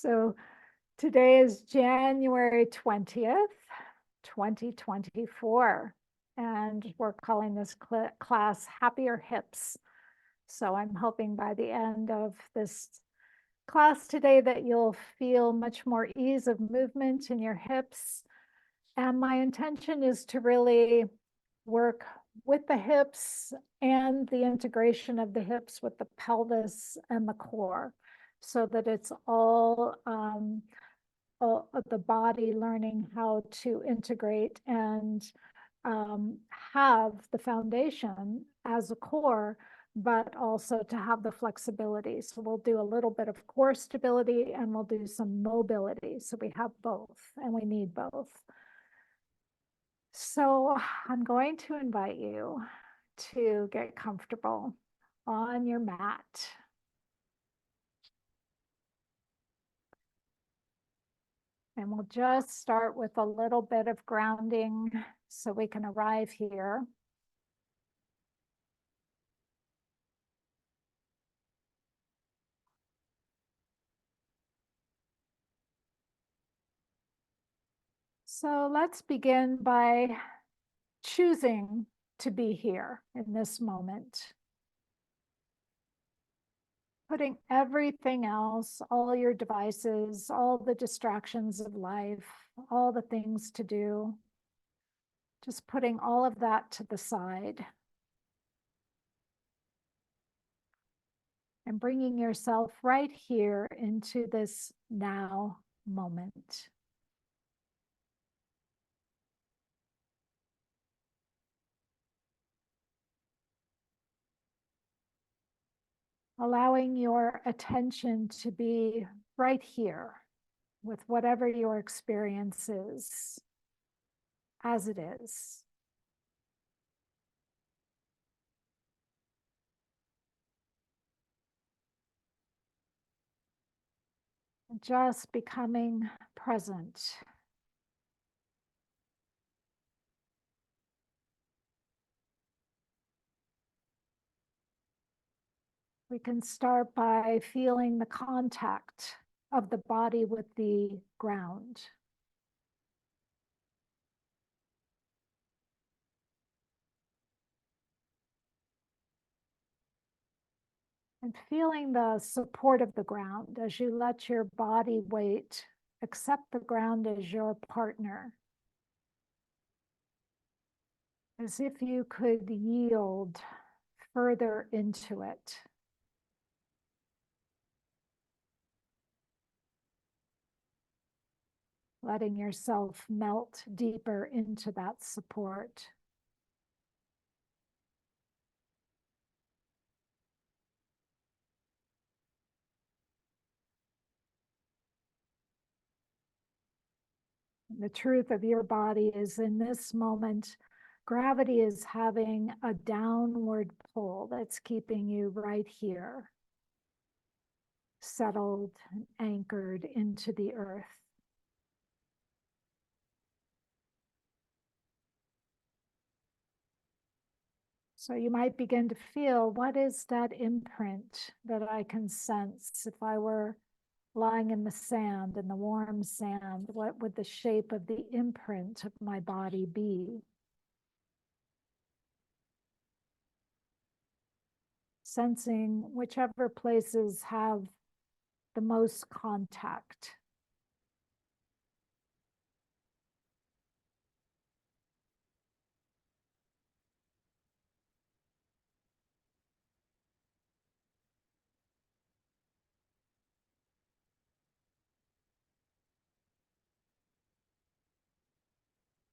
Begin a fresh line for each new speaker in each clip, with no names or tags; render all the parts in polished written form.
So today is January 20th, 2024, and we're calling this class Happier Hips. So I'm hoping by the end of this class today that you'll feel much more ease of movement in your hips. And my intention is to really work with the hips and the integration of the hips with the pelvis and the core, so that it's all the body learning how to integrate and have the foundation as a core, but also to have the flexibility. So we'll do a little bit of core stability and we'll do some mobility. So we have both and we need both. So I'm going to invite you to get comfortable on your mat. And we'll just start with a little bit of grounding so we can arrive here. So let's begin by choosing to be here in this moment. Putting everything else, all your devices, all the distractions of life, all the things to do, just putting all of that to the side. And bringing yourself right here into this now moment. Allowing your attention to be right here with whatever your experience is, as it is. Just becoming present. We can start by feeling the contact of the body with the ground. And feeling the support of the ground as you let your body weight accept the ground as your partner. As if you could yield further into it. Letting yourself melt deeper into that support. The truth of your body is, in this moment, gravity is having a downward pull that's keeping you right here, settled and anchored into the earth. So you might begin to feel, what is that imprint that I can sense? If I were lying in the sand, in the warm sand, what would the shape of the imprint of my body be? Sensing whichever places have the most contact.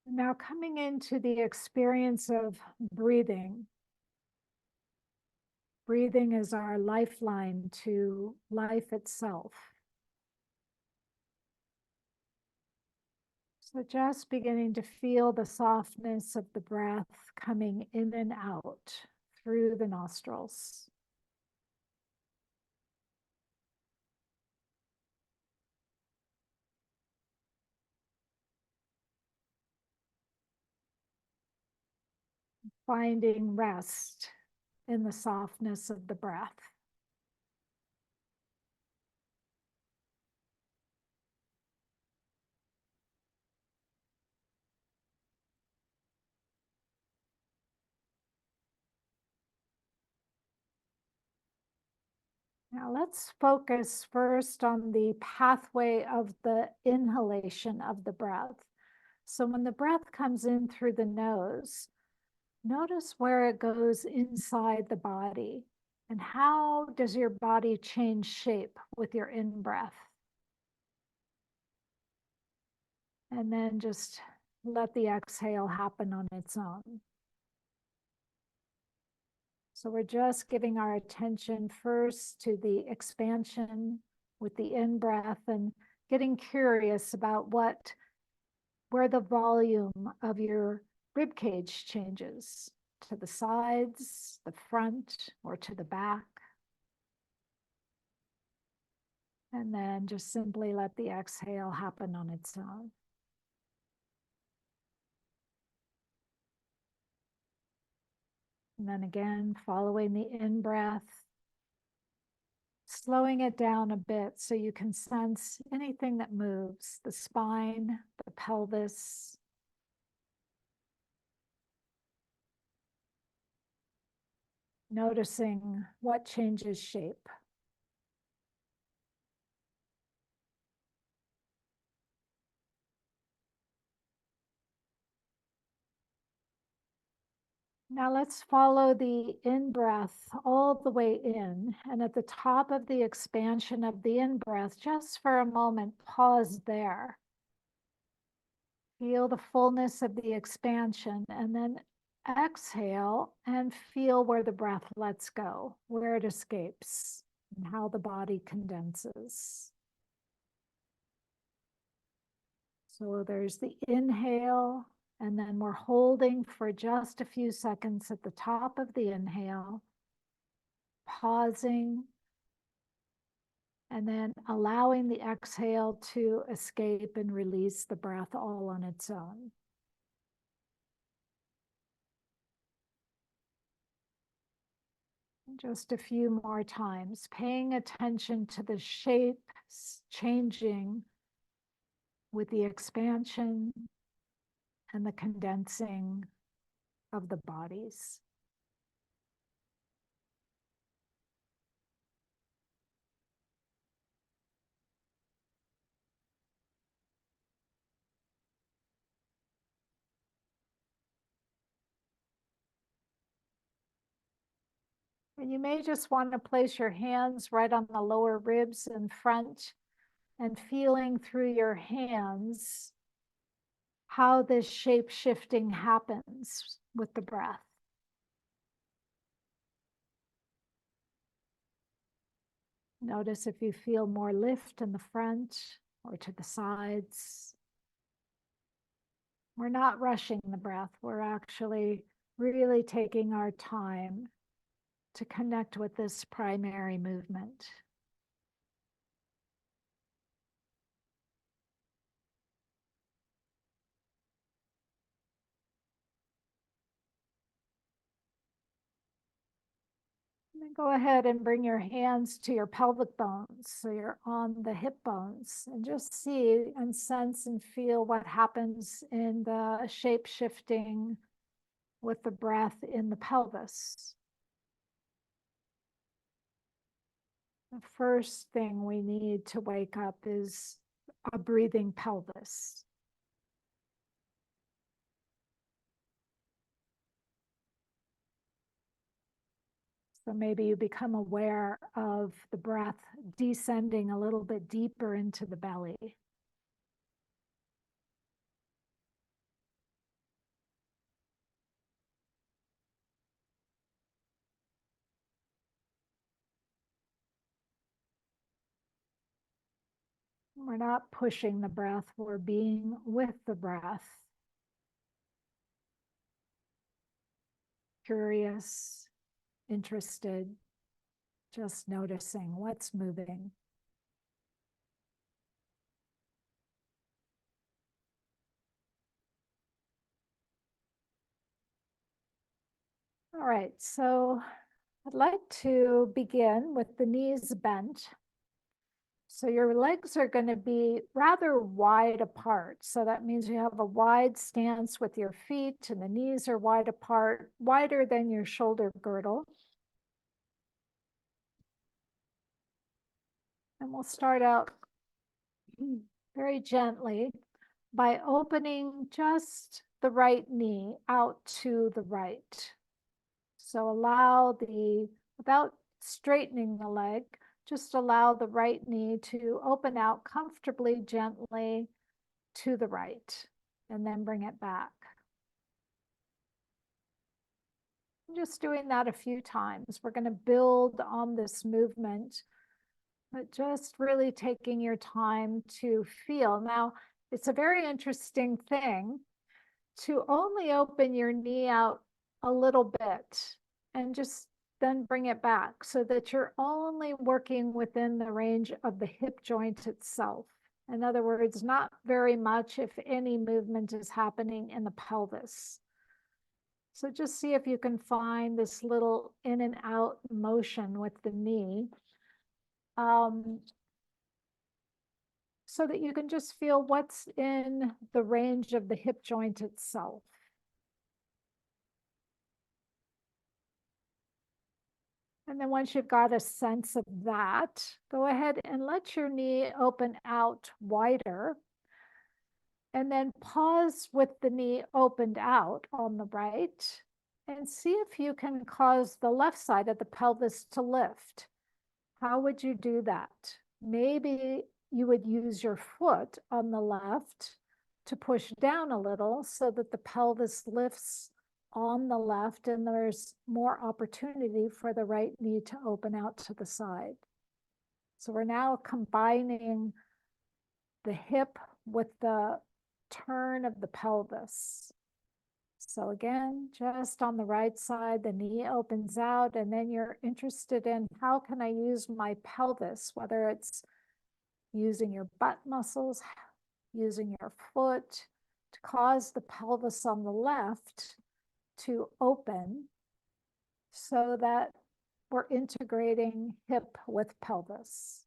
Now coming into the experience of breathing. Breathing is our lifeline to life itself. So just beginning to feel the softness of the breath coming in and out through the nostrils. Finding rest in the softness of the breath. Now let's focus first on the pathway of the inhalation of the breath. So when the breath comes in through the nose, notice where it goes inside the body and how does your body change shape with your in-breath. And then just let the exhale happen on its own. So we're just giving our attention first to the expansion with the in-breath and getting curious about where the volume of your rib cage changes, to the sides, the front, or to the back. And then just simply let the exhale happen on its own. And then again, following the in-breath, slowing it down a bit so you can sense anything that moves, the spine, the pelvis. Noticing what changes shape. Now let's follow the in-breath all the way in. And at the top of the expansion of the in-breath, just for a moment, pause there. Feel the fullness of the expansion and then exhale and feel where the breath lets go, where it escapes, and how the body condenses. So there's the inhale, and then we're holding for just a few seconds at the top of the inhale, pausing, and then allowing the exhale to escape and release the breath all on its own. Just a few more times, paying attention to the shape changing with the expansion and the condensing of the bodies. And you may just want to place your hands right on the lower ribs in front and feeling through your hands how this shape shifting happens with the breath. Notice if you feel more lift in the front or to the sides. We're not rushing the breath. We're actually really taking our time to connect with this primary movement. And then go ahead and bring your hands to your pelvic bones. So you're on the hip bones and just see and sense and feel what happens in the shape shifting with the breath in the pelvis. The first thing we need to wake up is a breathing pelvis. So maybe you become aware of the breath descending a little bit deeper into the belly. We're not pushing the breath, we're being with the breath. Curious, interested, just noticing what's moving. All right, so I'd like to begin with the knees bent. So your legs are going to be rather wide apart. So that means you have a wide stance with your feet and the knees are wide apart, wider than your shoulder girdle. And we'll start out very gently by opening just the right knee out to the right. So allow without straightening the leg, just allow the right knee to open out comfortably, gently to the right, and then bring it back. Just doing that a few times. We're going to build on this movement, but just really taking your time to feel. Now, it's a very interesting thing to only open your knee out a little bit and just then bring it back so that you're only working within the range of the hip joint itself. In other words, not very much, if any, movement is happening in the pelvis. So just see if you can find this little in and out motion with the knee, so that you can just feel what's in the range of the hip joint itself. And then once you've got a sense of that, go ahead and let your knee open out wider. And then pause with the knee opened out on the right and see if you can cause the left side of the pelvis to lift. How would you do that? Maybe you would use your foot on the left to push down a little so that the pelvis lifts on the left and there's more opportunity for the right knee to open out to the side. So we're now combining the hip with the turn of the pelvis. So again, just on the right side, the knee opens out, and then you're interested in how can I use my pelvis, whether it's using your butt muscles, using your foot, to cause the pelvis on the left to open so that we're integrating hip with pelvis.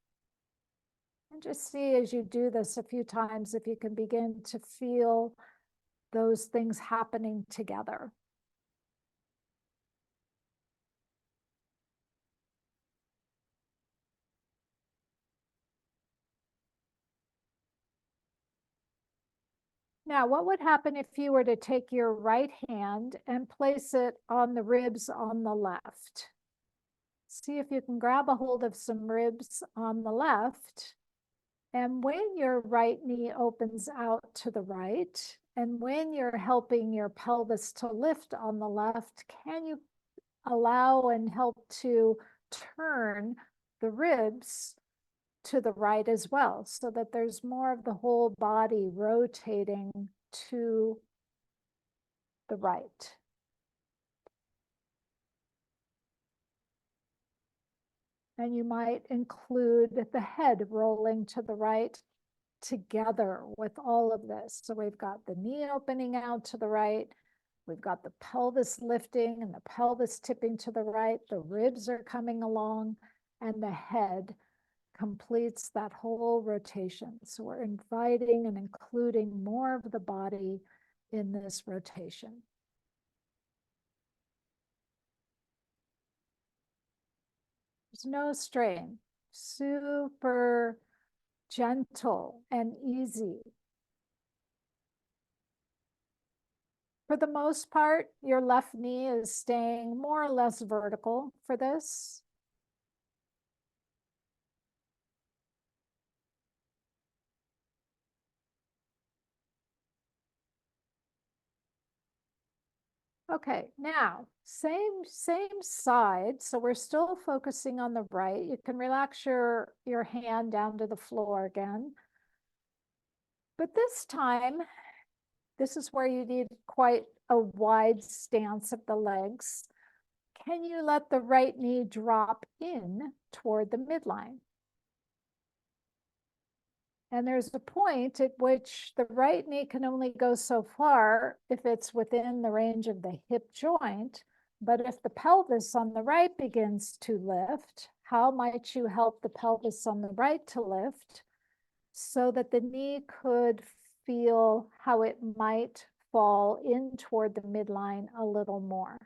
And just see as you do this a few times if you can begin to feel those things happening together. Now, what would happen if you were to take your right hand and place it on the ribs on the left? See if you can grab a hold of some ribs on the left. And when your right knee opens out to the right, and when you're helping your pelvis to lift on the left, can you allow and help to turn the ribs to the right as well, so that there's more of the whole body rotating to the right? And you might include the head rolling to the right together with all of this. So we've got the knee opening out to the right, we've got the pelvis lifting and the pelvis tipping to the right, the ribs are coming along, and the head completes that whole rotation. So we're inviting and including more of the body in this rotation. There's no strain, super gentle and easy. For the most part, your left knee is staying more or less vertical for this. Okay, now same side. So we're still focusing on the right. You can relax your hand down to the floor again. But this time, this is where you need quite a wide stance of the legs. Can you let the right knee drop in toward the midline? And there's a point at which the right knee can only go so far if it's within the range of the hip joint. But if the pelvis on the right begins to lift, how might you help the pelvis on the right to lift so that the knee could feel how it might fall in toward the midline a little more?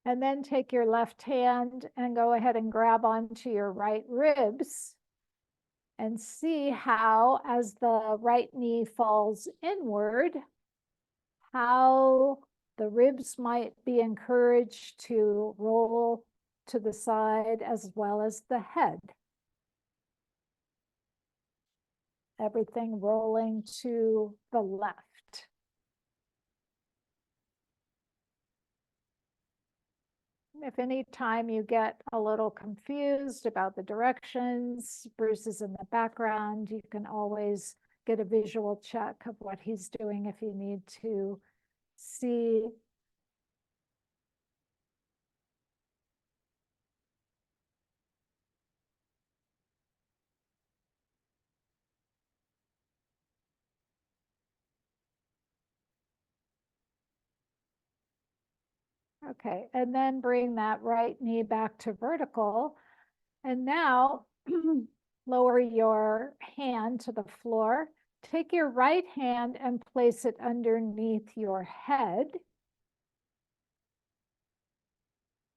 And then take your left hand and go ahead and grab onto your right ribs and see how, as the right knee falls inward, how the ribs might be encouraged to roll to the side as well as the head. Everything rolling to the left. If any time you get a little confused about the directions, Bruce is in the background, you can always get a visual check of what he's doing if you need to see. Okay, and then bring that right knee back to vertical. And now lower your hand to the floor. Take your right hand and place it underneath your head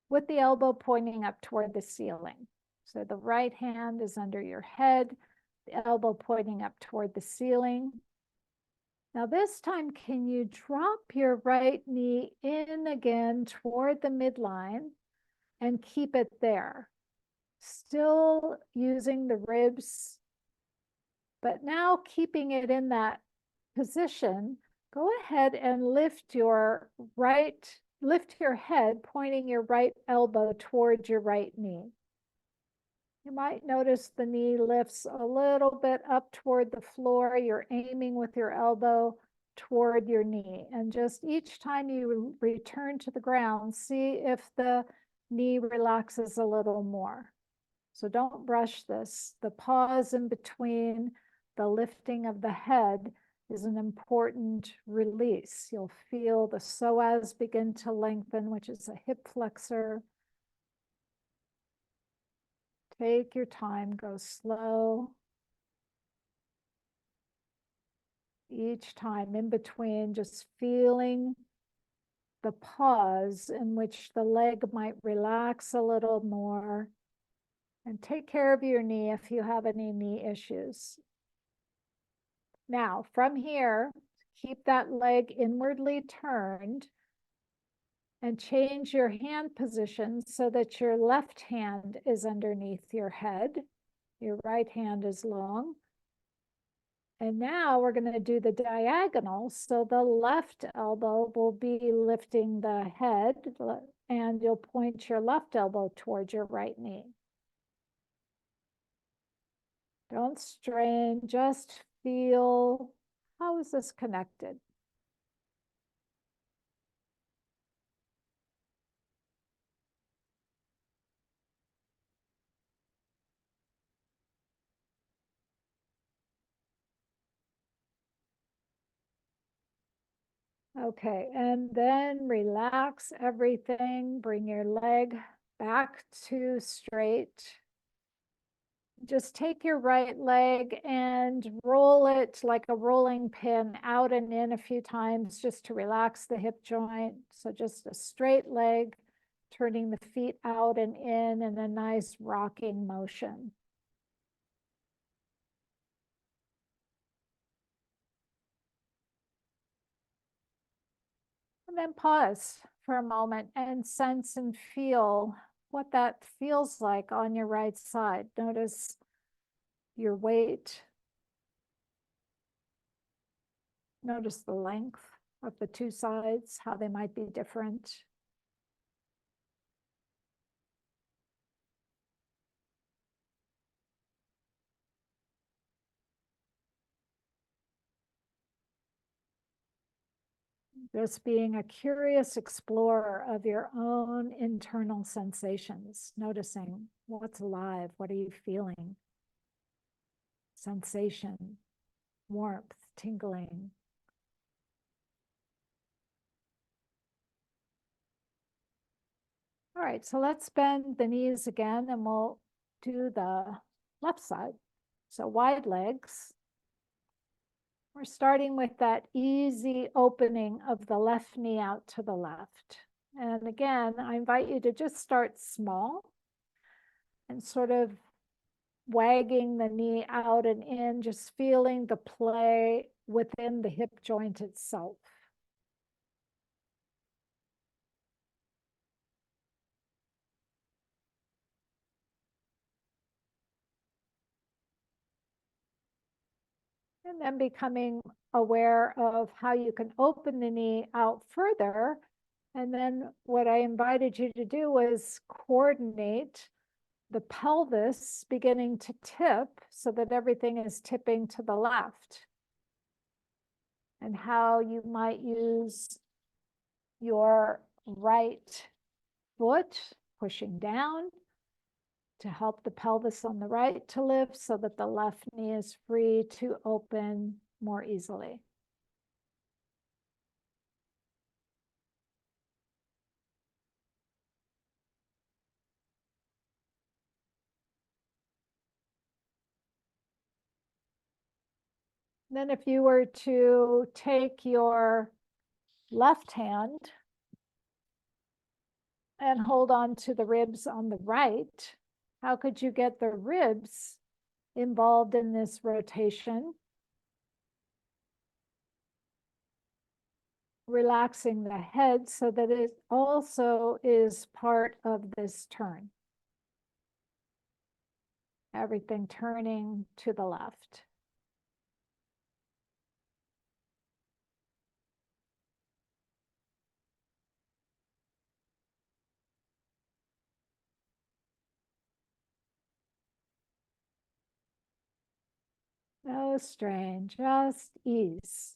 with the elbow pointing up toward the ceiling. So the right hand is under your head, the elbow pointing up toward the ceiling. Now this time, can you drop your right knee in again toward the midline and keep it there? Still using the ribs, but now keeping it in that position. Go ahead and lift your head, pointing your right elbow towards your right knee. You might notice the knee lifts a little bit up toward the floor. You're aiming with your elbow toward your knee. And just each time you return to the ground, see if the knee relaxes a little more. So don't brush this. The pause in between the lifting of the head is an important release. You'll feel the psoas begin to lengthen, which is a hip flexor. Take your time, go slow. Each time in between, just feeling the pause in which the leg might relax a little more. And take care of your knee if you have any knee issues. Now, from here, keep that leg inwardly turned and change your hand position so that your left hand is underneath your head. Your right hand is long. And now we're going to do the diagonal. So the left elbow will be lifting the head, and you'll point your left elbow towards your right knee. Don't strain, just feel, how is this connected? Okay, and then relax everything. Bring your leg back to straight. Just take your right leg and roll it like a rolling pin out and in a few times just to relax the hip joint. So just a straight leg, turning the feet out and in a nice rocking motion. And then pause for a moment and sense and feel what that feels like on your right side. Notice your weight. Notice the length of the two sides, how they might be different. Just being a curious explorer of your own internal sensations, noticing what's alive, what are you feeling? Sensation, warmth, tingling. All right, so let's bend the knees again and we'll do the left side. So wide legs. We're starting with that easy opening of the left knee out to the left. And again, I invite you to just start small and sort of wagging the knee out and in, just feeling the play within the hip joint itself. And then becoming aware of how you can open the knee out further. And then what I invited you to do was coordinate the pelvis beginning to tip so that everything is tipping to the left. And how you might use your right foot pushing down to help the pelvis on the right to lift so that the left knee is free to open more easily. Then if you were to take your left hand and hold on to the ribs on the right, how could you get the ribs involved in this rotation? Relaxing the head so that it also is part of this turn. Everything turning to the left. No strain, just ease.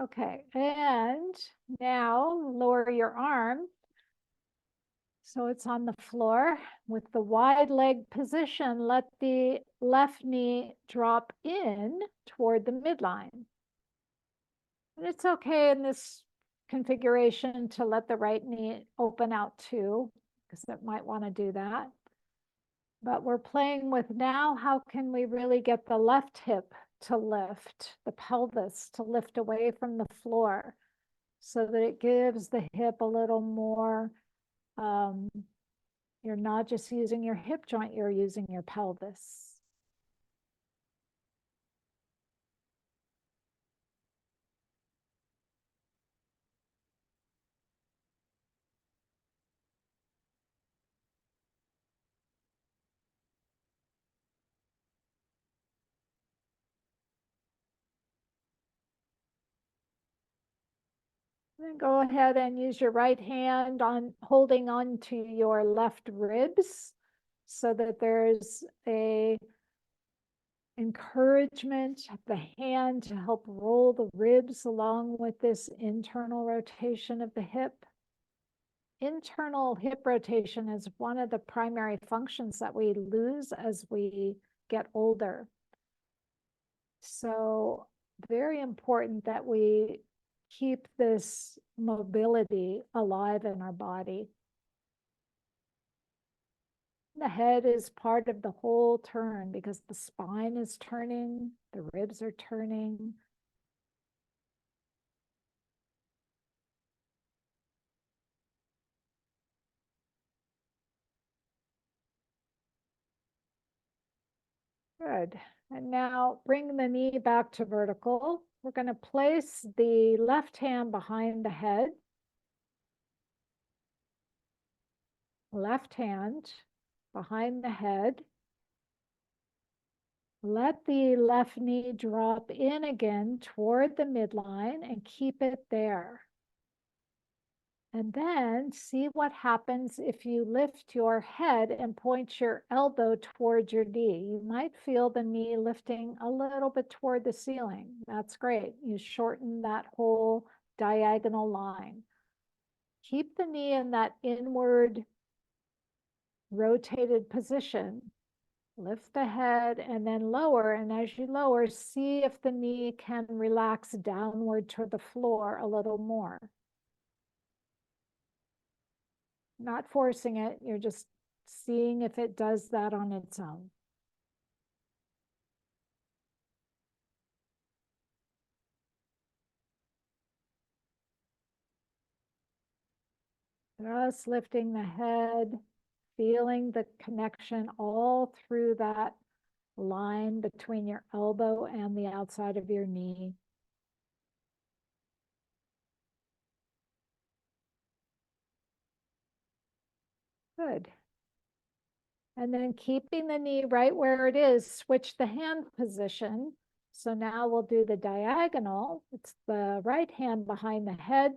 Okay, and now lower your arm so it's on the floor. With the wide leg position, let the left knee drop in toward the midline. And it's okay in this configuration to let the right knee open out too, because it might want to do that. But we're playing with now, how can we really get the left hip to lift, the pelvis to lift away from the floor so that it gives the hip a little more, you're not just using your hip joint, you're using your pelvis. Then go ahead and use your right hand on holding on to your left ribs so that there's a encouragement of the hand to help roll the ribs along with this internal rotation of the hip. Internal hip rotation is one of the primary functions that we lose as we get older. So very important that we keep this mobility alive in our body. The head is part of the whole turn because the spine is turning, the ribs are turning. Good. And now bring the knee back to vertical. We're going to place the left hand behind the head. Left hand behind the head. Let the left knee drop in again toward the midline and keep it there. And then see what happens if you lift your head and point your elbow towards your knee. You might feel the knee lifting a little bit toward the ceiling. That's great. You shorten that whole diagonal line. Keep the knee in that inward rotated position. Lift the head and then lower. And as you lower, see if the knee can relax downward toward the floor a little more. not forcing it. You're just seeing if it does that on its own. Just lifting the head, feeling the connection all through that line between your elbow and the outside of your knee. Good. And then keeping the knee right where it is, switch the hand position. So now we'll do the diagonal. It's the right hand behind the head,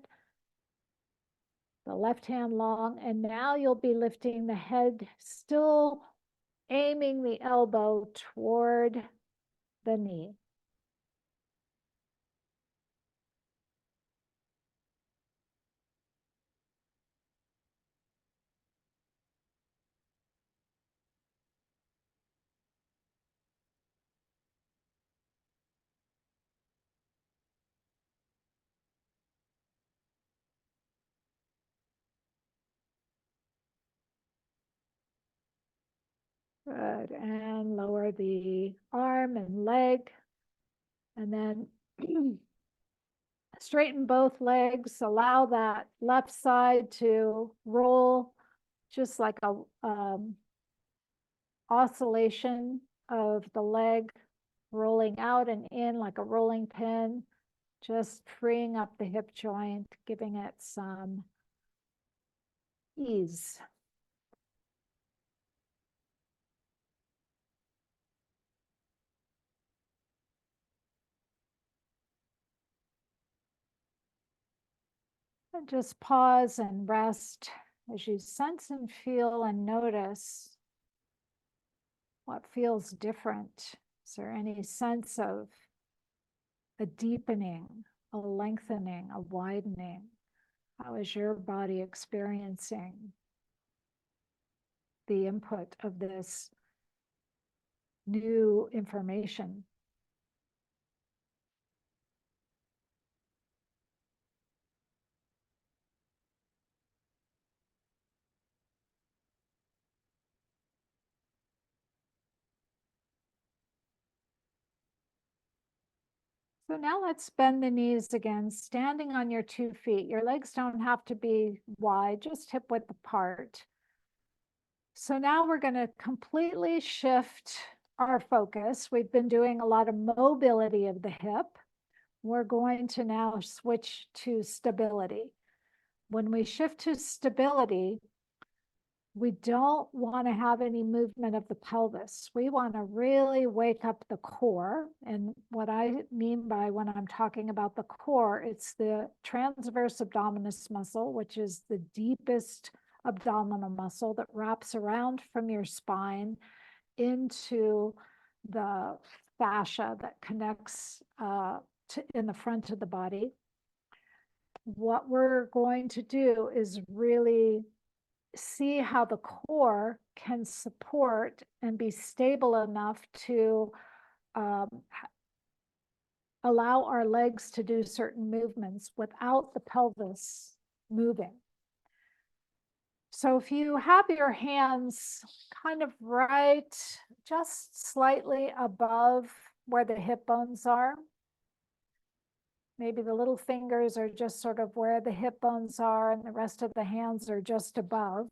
the left hand long, and now you'll be lifting the head, still aiming the elbow toward the knee. Good, and lower the arm and leg, and then straighten both legs, allow that left side to roll just like a oscillation of the leg rolling out and in like a rolling pin, just freeing up the hip joint, giving it some ease. And just pause and rest as you sense and feel and notice what feels different. Is there any sense of a deepening, a lengthening, a widening? How is your body experiencing the input of this new information? So now let's bend the knees again, standing on your 2 feet. Your legs don't have to be wide, just hip width apart. So now we're going to completely shift our focus. We've been doing a lot of mobility of the hip. We're going to now switch to stability. When we shift to stability, we don't want to have any movement of the pelvis. We want to really wake up the core. And what I mean by when I'm talking about the core, it's the transverse abdominis muscle, which is the deepest abdominal muscle that wraps around from your spine into the fascia that connects in the front of the body. What we're going to do is really see how the core can support and be stable enough to allow our legs to do certain movements without the pelvis moving. So if you have your hands kind of right, just slightly above where the hip bones are, maybe the little fingers are just sort of where the hip bones are and the rest of the hands are just above.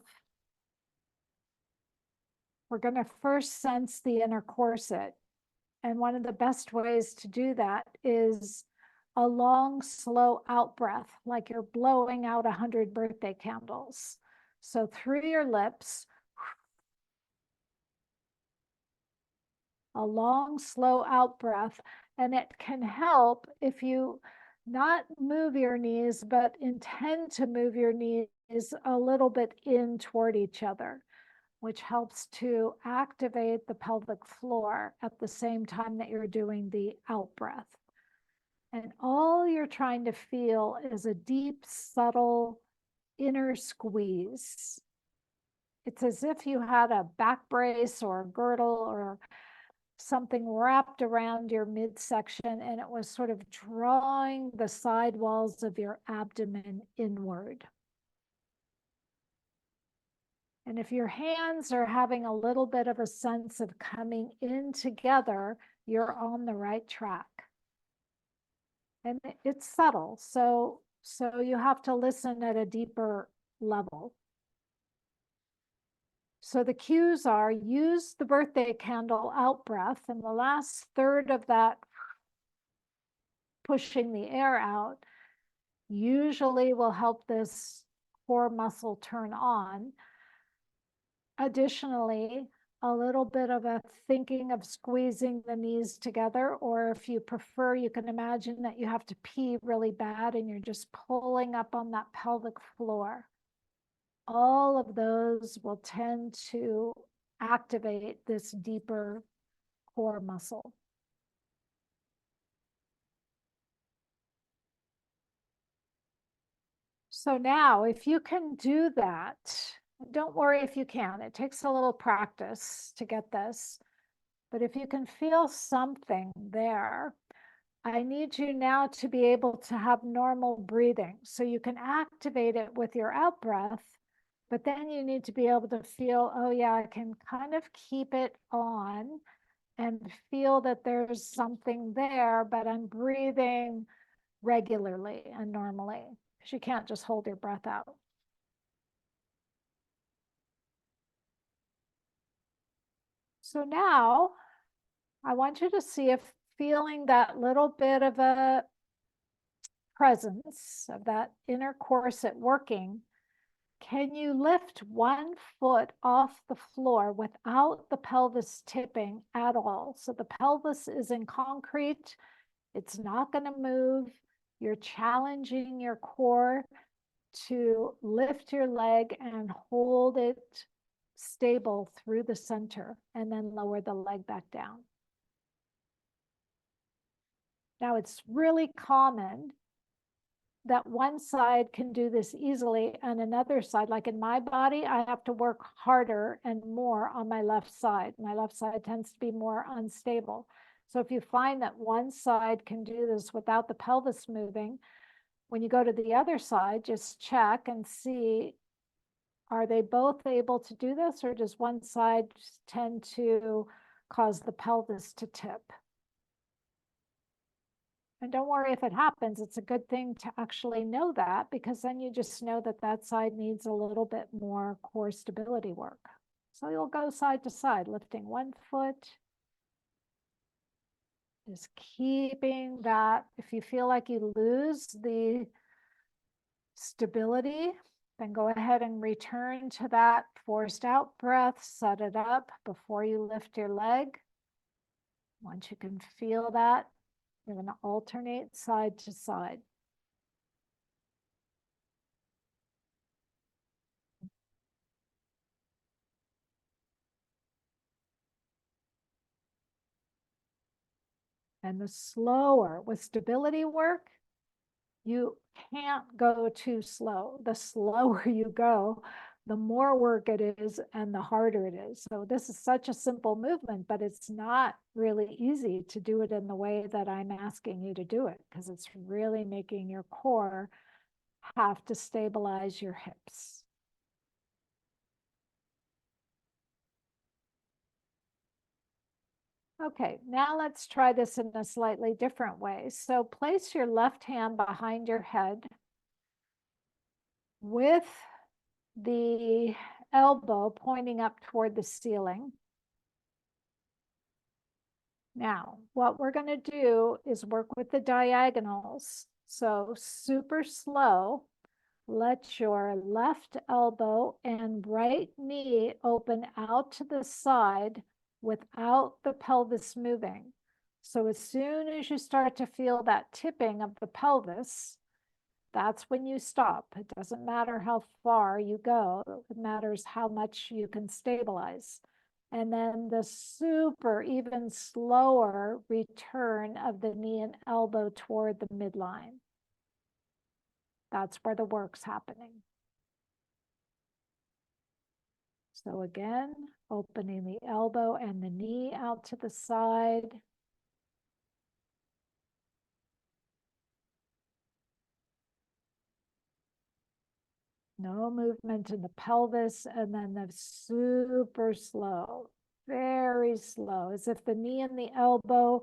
We're going to first sense the inner corset. And one of the best ways to do that is a long, slow out breath, like you're blowing out 100 birthday candles. So through your lips, a long, slow out breath. And it can help if you not move your knees, but intend to move your knees a little bit in toward each other, which helps to activate the pelvic floor at the same time that you're doing the out breath. And all you're trying to feel is a deep, subtle inner squeeze. It's as if you had a back brace or a girdle or something wrapped around your midsection, and it was sort of drawing the side walls of your abdomen inward. And if your hands are having a little bit of a sense of coming in together, you're on the right track. And it's subtle, so you have to listen at a deeper level. So the cues are: use the birthday candle out breath, and the last third of that pushing the air out usually will help this core muscle turn on. Additionally, a little bit of a thinking of squeezing the knees together, or if you prefer, you can imagine that you have to pee really bad and you're just pulling up on that pelvic floor. All of those will tend to activate this deeper core muscle. So now, if you can do that, don't worry if you can. It takes a little practice to get this. But if you can feel something there, I need you now to be able to have normal breathing. So you can activate it with your out breath, but then you need to be able to feel, oh yeah, I can kind of keep it on and feel that there's something there, but I'm breathing regularly and normally, because you can't just hold your breath out. So now I want you to see if feeling that little bit of a presence of that inner corset working, can you lift one foot off the floor without the pelvis tipping at all? So the pelvis is in concrete, it's not going to move. You're challenging your core to lift your leg and hold it stable through the center, and then lower the leg back down. Now, it's really common that one side can do this easily and another side, like in my body, I have to work harder and more on my left side. My left side tends to be more unstable. So if you find that one side can do this without the pelvis moving, when you go to the other side, just check and see, are they both able to do this, or does one side tend to cause the pelvis to tip? And don't worry if it happens, it's a good thing to actually know that, because then you just know that that side needs a little bit more core stability work. So you'll go side to side, lifting one foot, just keeping that. If you feel like you lose the stability, then go ahead and return to that forced out breath, set it up before you lift your leg. Once you can feel that, you're going to alternate side to side. And the slower, with stability work, you can't go too slow. The slower you go, the more work it is and the harder it is. So this is such a simple movement, but it's not really easy to do it in the way that I'm asking you to do it, because it's really making your core have to stabilize your hips. Okay, now let's try this in a slightly different way. So place your left hand behind your head with the elbow pointing up toward the ceiling. Now, what we're going to do is work with the diagonals. So super slow, let your left elbow and right knee open out to the side without the pelvis moving. So as soon as you start to feel that tipping of the pelvis, that's when you stop. It doesn't matter how far you go. It matters how much you can stabilize. And then the super, even slower return of the knee and elbow toward the midline. That's where the work's happening. So again, opening the elbow and the knee out to the side. No movement in the pelvis, and then the super slow, very slow, as if the knee and the elbow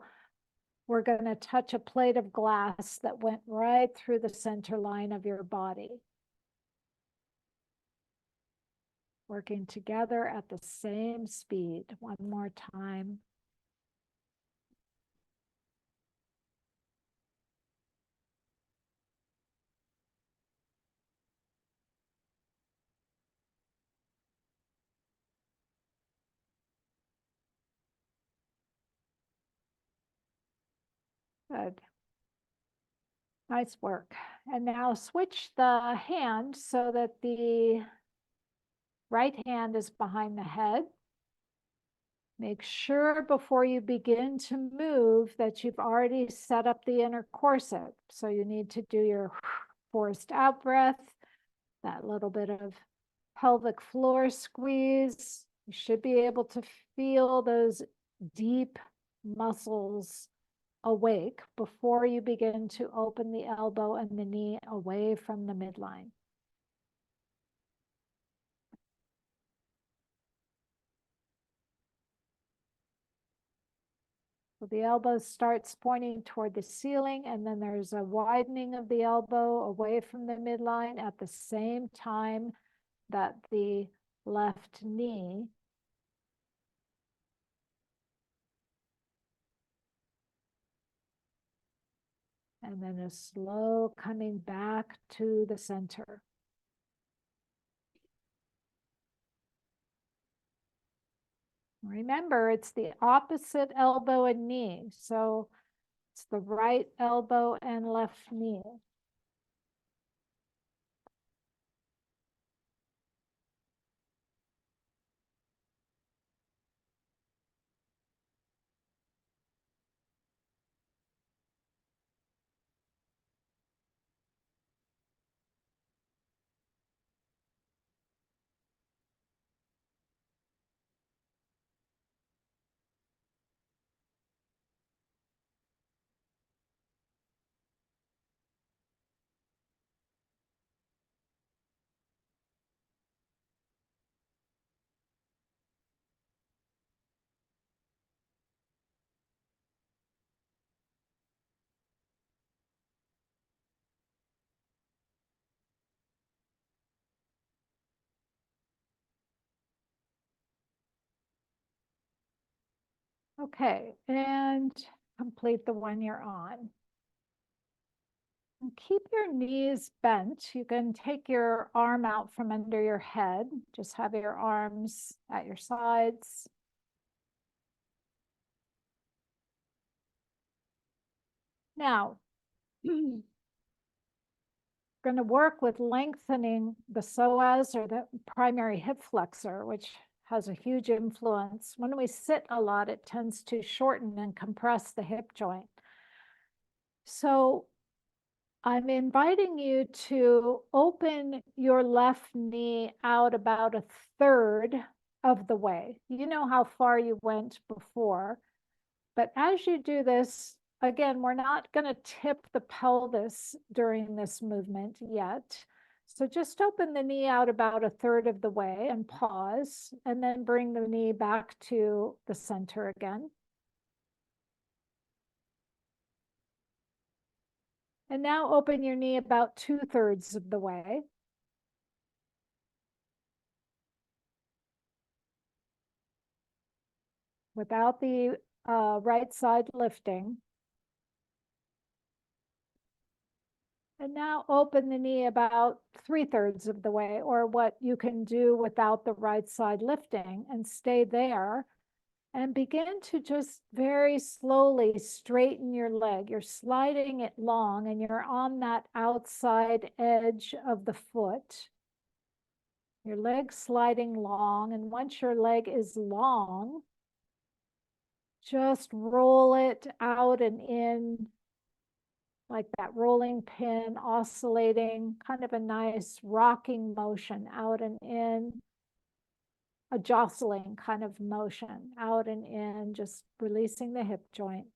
were going to touch a plate of glass that went right through the center line of your body. Working together at the same speed. One more time. Good. Nice work. And now switch the hand so that the right hand is behind the head. Make sure before you begin to move that you've already set up the inner corset. So you need to do your forced out breath, that little bit of pelvic floor squeeze. You should be able to feel those deep muscles awake before you begin to open the elbow and the knee away from the midline. So the elbow starts pointing toward the ceiling, and then there's a widening of the elbow away from the midline at the same time that the left knee and then a slow coming back to the center. Remember, it's the opposite elbow and knee. So it's the right elbow and left knee. Okay, and complete the one you're on. And keep your knees bent. You can take your arm out from under your head. Just have your arms at your sides. Now, going to work with lengthening the psoas, or the primary hip flexor, which has a huge influence. When we sit a lot, it tends to shorten and compress the hip joint. So I'm inviting you to open your left knee out about a third of the way. You know how far you went before, but as you do this, again, we're not going to tip the pelvis during this movement yet. So just open the knee out about a third of the way and pause, and then bring the knee back to the center again. And now open your knee about 2/3 of the way. Without the right side lifting. And now open the knee about 3/3 of the way, or what you can do without the right side lifting, and stay there. And begin to just very slowly straighten your leg. You're sliding it long, and you're on that outside edge of the foot. Your leg sliding long, and once your leg is long, just roll it out and in like that rolling pin, oscillating, kind of a nice rocking motion out and in, a jostling kind of motion out and in, just releasing the hip joint.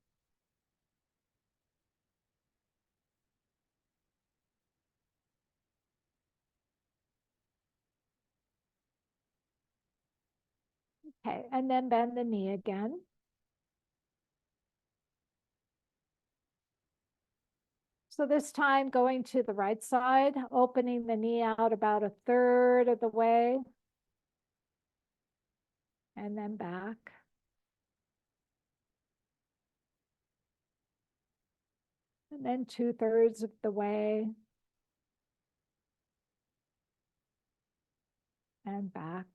Okay, and then bend the knee again. So this time going to the right side, opening the knee out about a third of the way, and then back. And then 2/3 of the way, and back.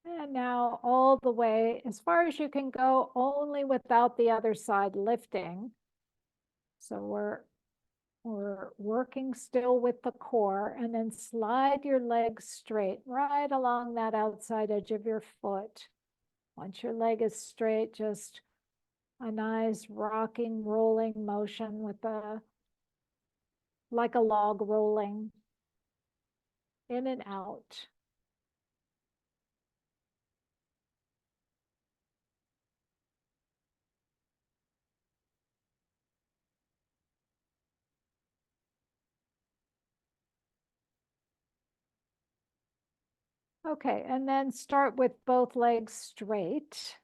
And now all the way as far as you can go, only without the other side lifting. So we're working still with the core, and then slide your legs straight right along that outside edge of your foot. Once your leg is straight, just a nice rocking, rolling motion with like a log rolling in and out. Okay, and then start with both legs straight.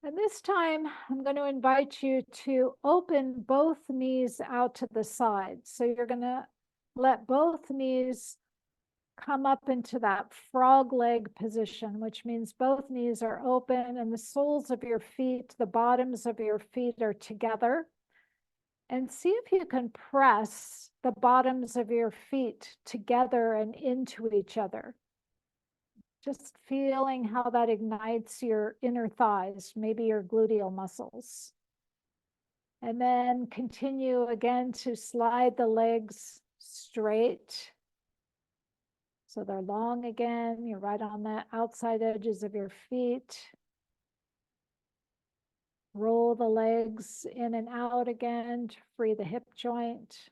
And this time, I'm going to invite you to open both knees out to the side. So you're going to let both knees come up into that frog leg position, which means both knees are open and the soles of your feet, the bottoms of your feet are together. And see if you can press the bottoms of your feet together and into each other. Just feeling how that ignites your inner thighs, maybe your gluteal muscles. And then continue again to slide the legs straight. So they're long again. You're right on the outside edges of your feet. Roll the legs in and out again to free the hip joint.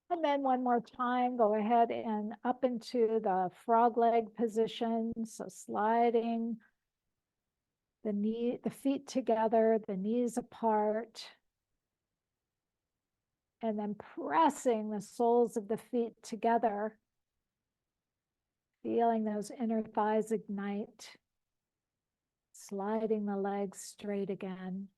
And then one more time, go ahead and up into the frog leg position. So sliding the feet together, the knees apart, and then pressing the soles of the feet together, feeling those inner thighs ignite, sliding the legs straight again.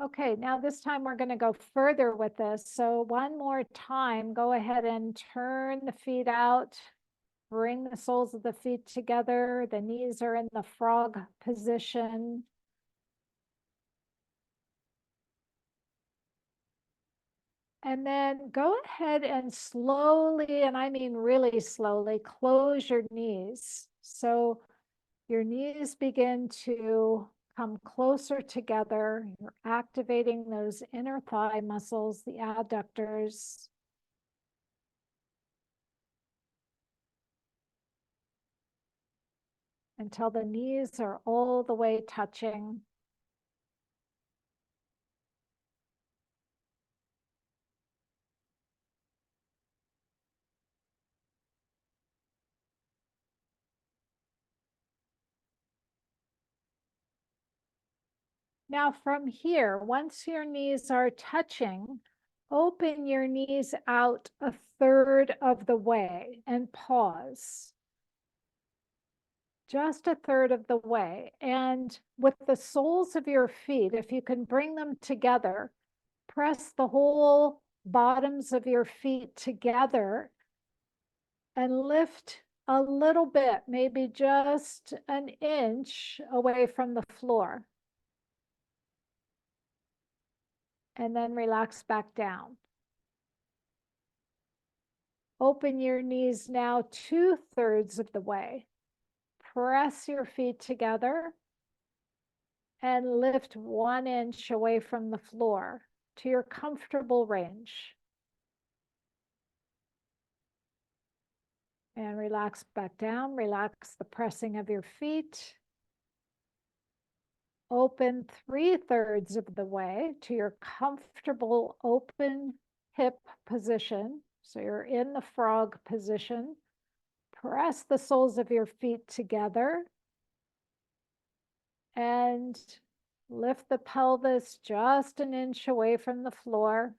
Okay, now this time we're going to go further with this. So one more time, go ahead and turn the feet out. Bring the soles of the feet together. The knees are in the frog position. And then go ahead and slowly, and I mean really slowly, close your knees. So your knees begin to come closer together. You're activating those inner thigh muscles, the adductors. Until the knees are all the way touching. Now from here, once your knees are touching, open your knees out a third of the way and pause. Just a third of the way. And with the soles of your feet, if you can bring them together, press the whole bottoms of your feet together and lift a little bit, maybe just an inch away from the floor. And then relax back down. Open your knees now 2/3 of the way. Press your feet together and lift 1 inch away from the floor to your comfortable range. And relax back down. Relax the pressing of your feet. Open 3/3 of the way to your comfortable open hip position. So you're in the frog position. Press the soles of your feet together and lift the pelvis just an inch away from the floor.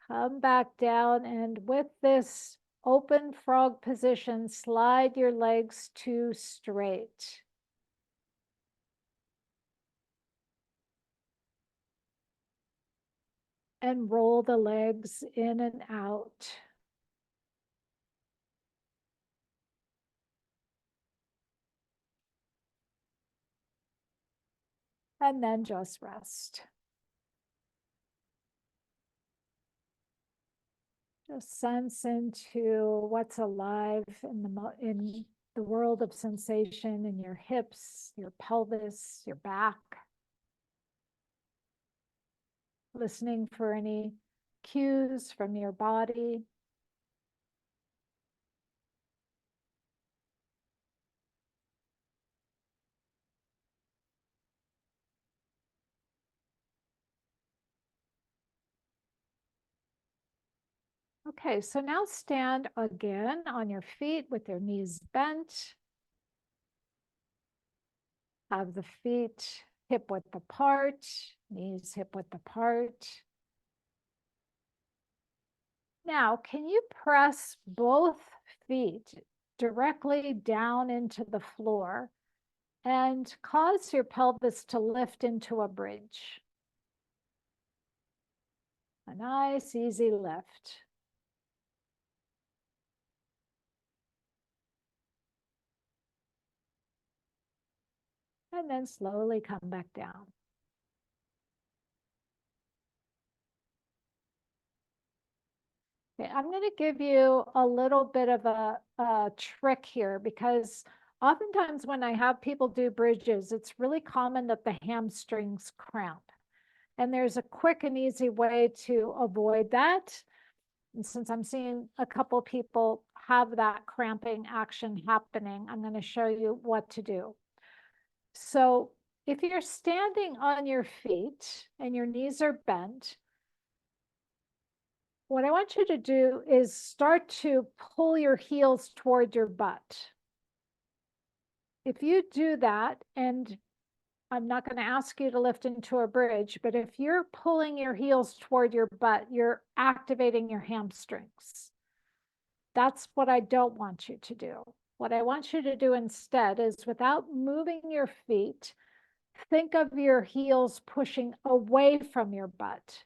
Come back down, and with this open frog position, slide your legs to straight. And roll the legs in and out. And then just rest. Just sense into what's alive in the world of sensation in your hips, your pelvis, your back. Listening for any cues from your body. Okay, so now stand again on your feet with your knees bent. Have the feet hip width apart, knees hip width apart. Now, can you press both feet directly down into the floor and cause your pelvis to lift into a bridge? A nice, easy lift. And then slowly come back down. Okay, I'm going to give you a little bit of a trick here, because oftentimes when I have people do bridges, it's really common that the hamstrings cramp. And there's a quick and easy way to avoid that. And since I'm seeing a couple people have that cramping action happening, I'm going to show you what to do. So if you're standing on your feet and your knees are bent, what I want you to do is start to pull your heels toward your butt. If you do that, and I'm not going to ask you to lift into a bridge, but if you're pulling your heels toward your butt, you're activating your hamstrings. That's what I don't want you to do. What I want you to do instead is, without moving your feet, think of your heels pushing away from your butt.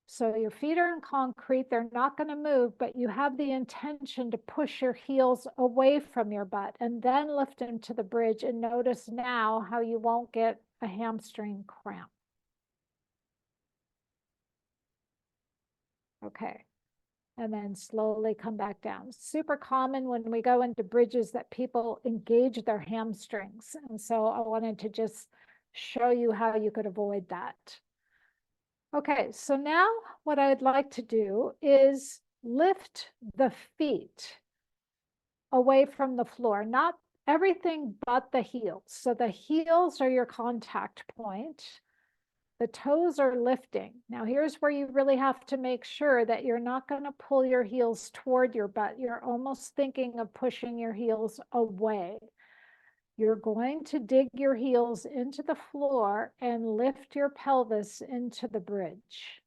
So your feet are in concrete, they're not going to move, but you have the intention to push your heels away from your butt and then lift into the bridge, and notice now how you won't get a hamstring cramp. Okay. And then slowly come back down. Super common when we go into bridges that people engage their hamstrings. And so I wanted to just show you how you could avoid that. Okay, so now what I'd like to do is lift the feet away from the floor, not everything but the heels. So the heels are your contact point. The toes are lifting. Now here's where you really have to make sure that you're not going to pull your heels toward your butt. You're almost thinking of pushing your heels away. You're going to dig your heels into the floor and lift your pelvis into the bridge.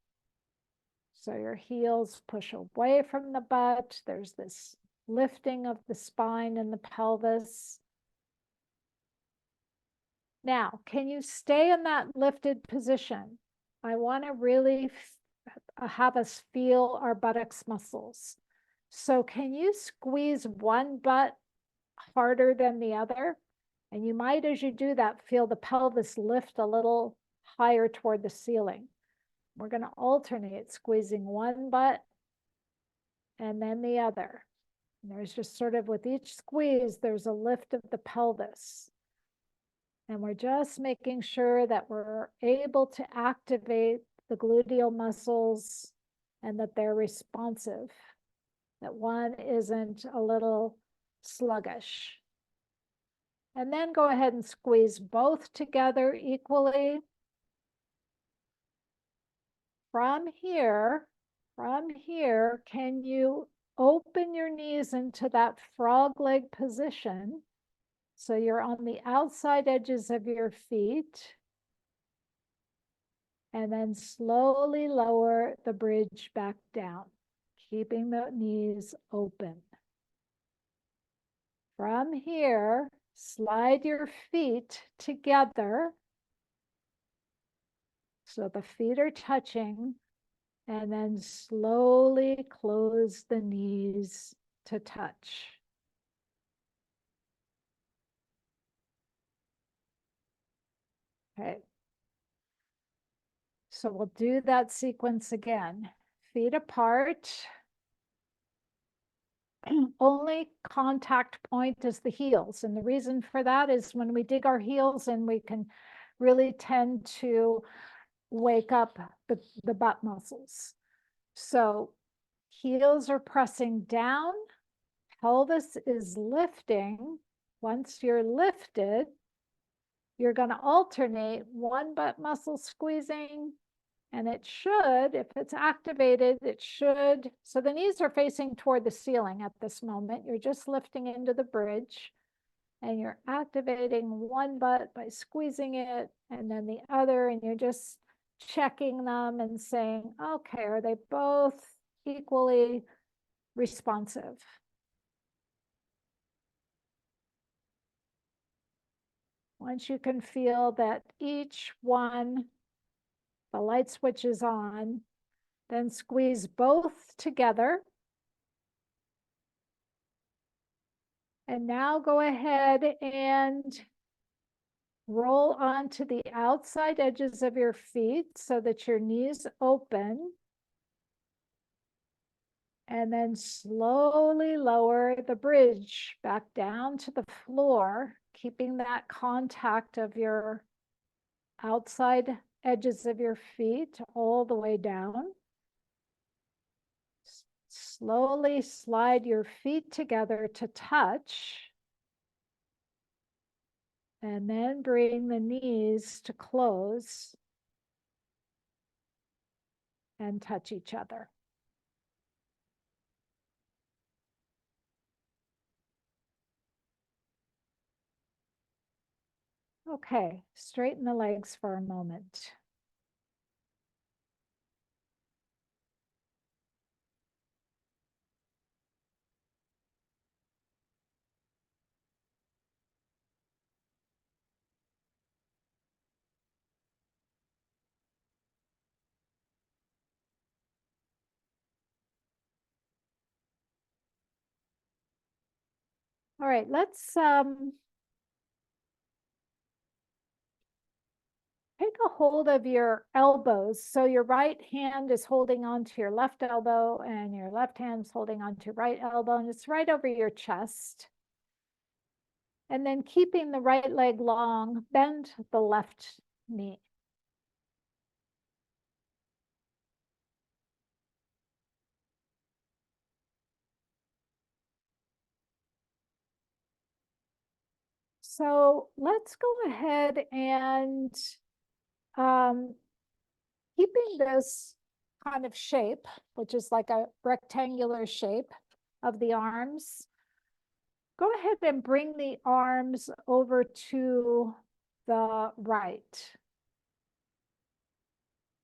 So your heels push away from the butt. There's this lifting of the spine and the pelvis. Now, can you stay in that lifted position? I want to really have us feel our buttocks muscles. So can you squeeze one butt harder than the other? And you might, as you do that, feel the pelvis lift a little higher toward the ceiling. We're going to alternate squeezing one butt and then the other. And there's just sort of, with each squeeze, there's a lift of the pelvis. And we're just making sure that we're able to activate the gluteal muscles and that they're responsive. that one isn't a little sluggish. And then go ahead and squeeze both together equally. From here, can you open your knees into that frog leg position? So you're on the outside edges of your feet. And then slowly lower the bridge back down, keeping the knees open. From here, slide your feet together so the feet are touching, and then slowly close the knees to touch. Okay. So we'll do that sequence again. Feet apart. Only contact point is the heels. And the reason for that is when we dig our heels in, we can really tend to wake up the butt muscles. So heels are pressing down, pelvis is lifting. Once you're lifted, you're going to alternate one butt muscle squeezing, and it should, if it's activated, it should. So the knees are facing toward the ceiling at this moment. You're just lifting into the bridge, and you're activating one butt by squeezing it, and then the other, and you're just checking them and saying, okay, are they both equally responsive? Once you can feel that each one, the light switch is on, then squeeze both together. And now go ahead and roll onto the outside edges of your feet so that your knees open. And then slowly lower the bridge back down to the floor, keeping that contact of your outside edges of your feet all the way down. Slowly slide your feet together to touch. And then bring the knees to close and touch each other. Okay, straighten the legs for a moment. All right, let's take a hold of your elbows. So your right hand is holding onto your left elbow and your left hand is holding onto your right elbow, and it's right over your chest. And then keeping the right leg long, bend the left knee. So let's go ahead and keeping this kind of shape, which is like a rectangular shape of the arms, go ahead and bring the arms over to the right.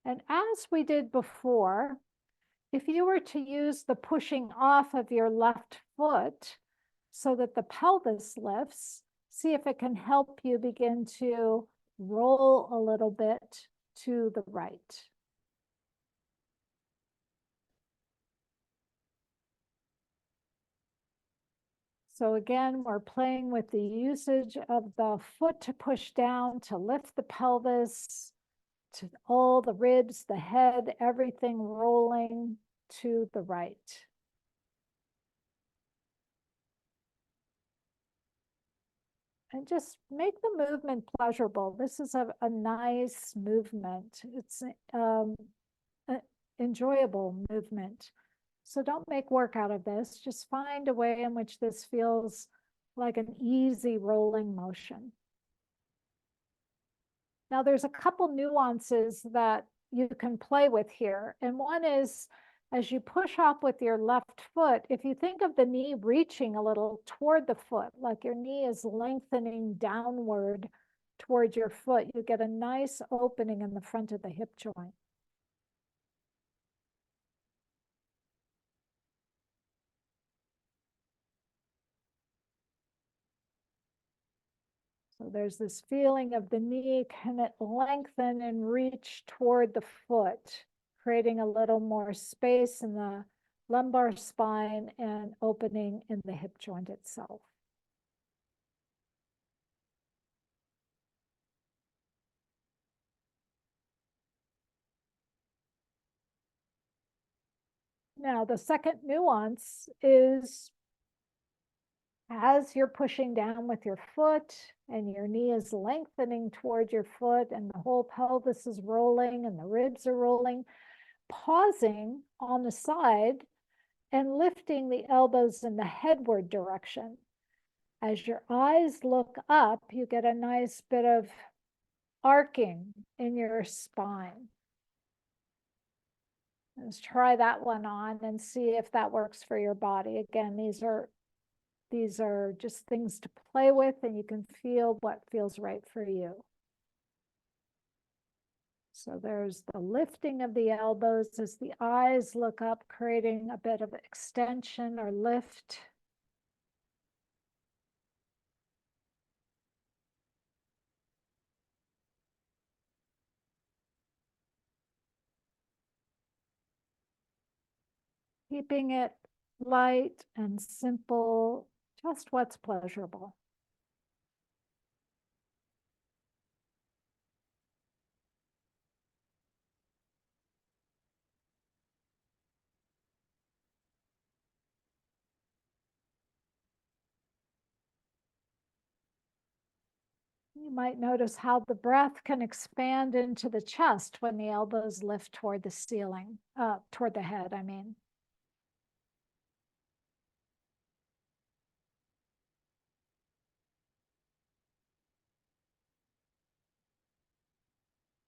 And as we did before, if you were to use the pushing off of your left foot so that the pelvis lifts, see if it can help you begin to roll a little bit to the right. So again, we're playing with the usage of the foot to push down, to lift the pelvis, to all the ribs, the head, everything rolling to the right. And just make the movement pleasurable. This is a nice movement. It's an enjoyable movement. So don't make work out of this. Just find a way in which this feels like an easy rolling motion. Now there's a couple nuances that you can play with here. And one is as you push off with your left foot, if you think of the knee reaching a little toward the foot, like your knee is lengthening downward toward your foot, you get a nice opening in the front of the hip joint. So there's this feeling of the knee, can it lengthen and reach toward the foot, creating a little more space in the lumbar spine and opening in the hip joint itself. Now, the second nuance is as you're pushing down with your foot and your knee is lengthening toward your foot and the whole pelvis is rolling and the ribs are rolling, pausing on the side and lifting the elbows in the headward direction. As your eyes look up, you get a nice bit of arcing in your spine. Let's try that one on and see if that works for your body. Again, these are just things to play with, and you can feel what feels right for you. So there's the lifting of the elbows as the eyes look up, creating a bit of extension or lift. Keeping it light and simple, just what's pleasurable. You might notice how the breath can expand into the chest when the elbows lift toward the ceiling, toward the head, I mean.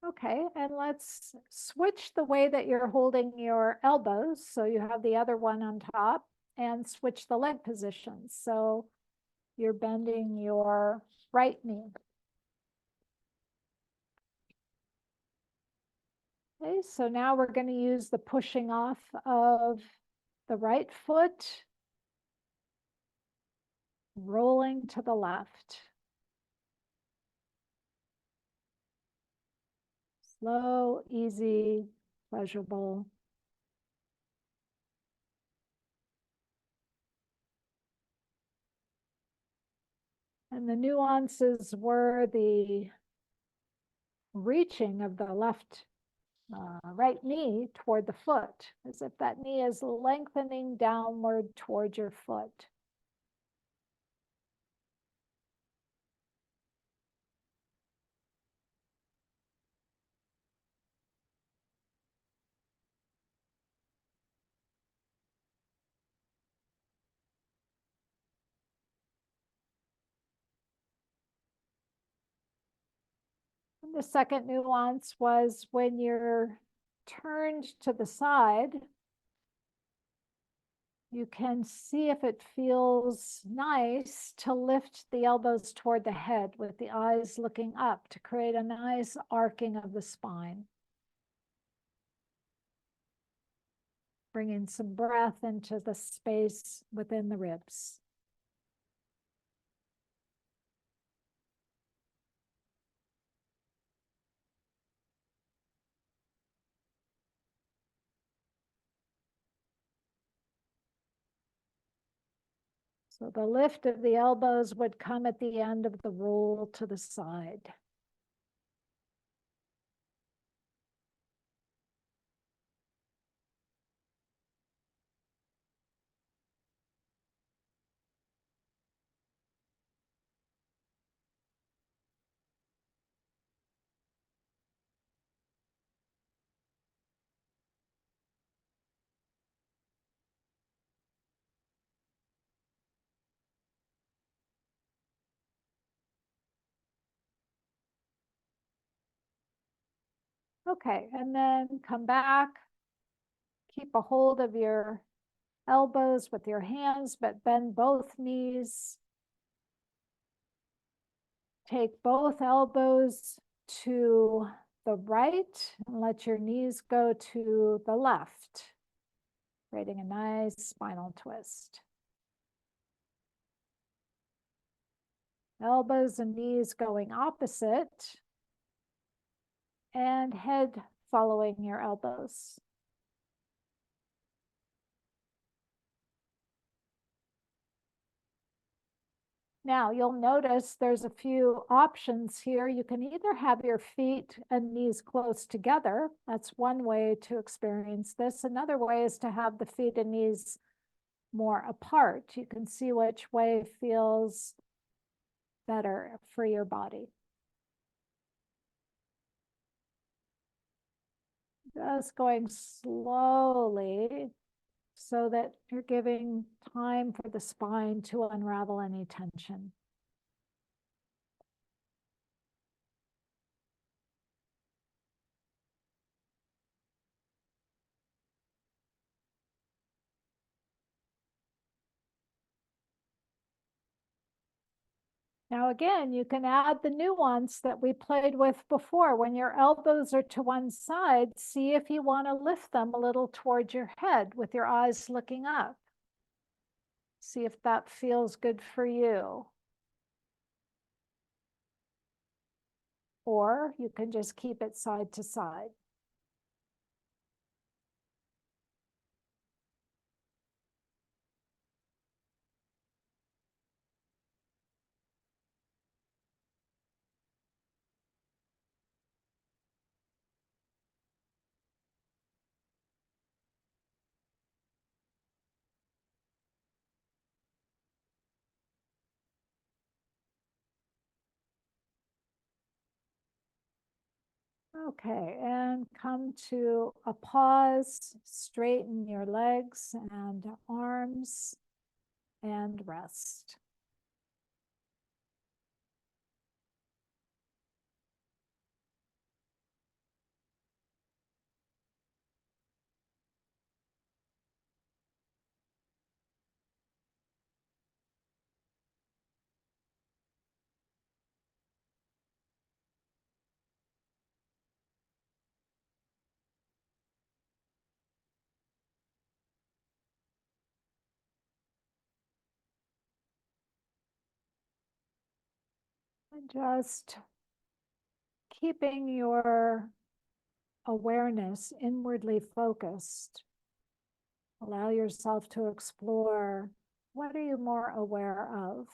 Okay, and let's switch the way that you're holding your elbows. So you have the other one on top and switch the leg positions. So you're bending your right knee. Okay, so now we're going to use the pushing off of the right foot, rolling to the left. Slow, easy, pleasurable. And the nuances were the reaching of the left right knee toward the foot, as if that knee is lengthening downward toward your foot. And the second nuance was when you're turned to the side, you can see if it feels nice to lift the elbows toward the head with the eyes looking up to create a nice arcing of the spine. Bringing some breath into the space within the ribs. So the lift of the elbows would come at the end of the roll to the side. Okay, and then come back, keep a hold of your elbows with your hands, but bend both knees. Take both elbows to the right and let your knees go to the left, creating a nice spinal twist. Elbows and knees going opposite, and head following your elbows. Now you'll notice there's a few options here. You can either have your feet and knees close together. That's one way to experience this. Another way is to have the feet and knees more apart. You can see which way feels better for your body. Just going slowly so that you're giving time for the spine to unravel any tension. Now, again, you can add the nuance that we played with before. When your elbows are to one side, see if you want to lift them a little towards your head with your eyes looking up. See if that feels good for you. Or you can just keep it side to side. Okay, and come to a pause, straighten your legs and arms, and rest. And just keeping your awareness inwardly focused. Allow yourself to explore, what are you more aware of?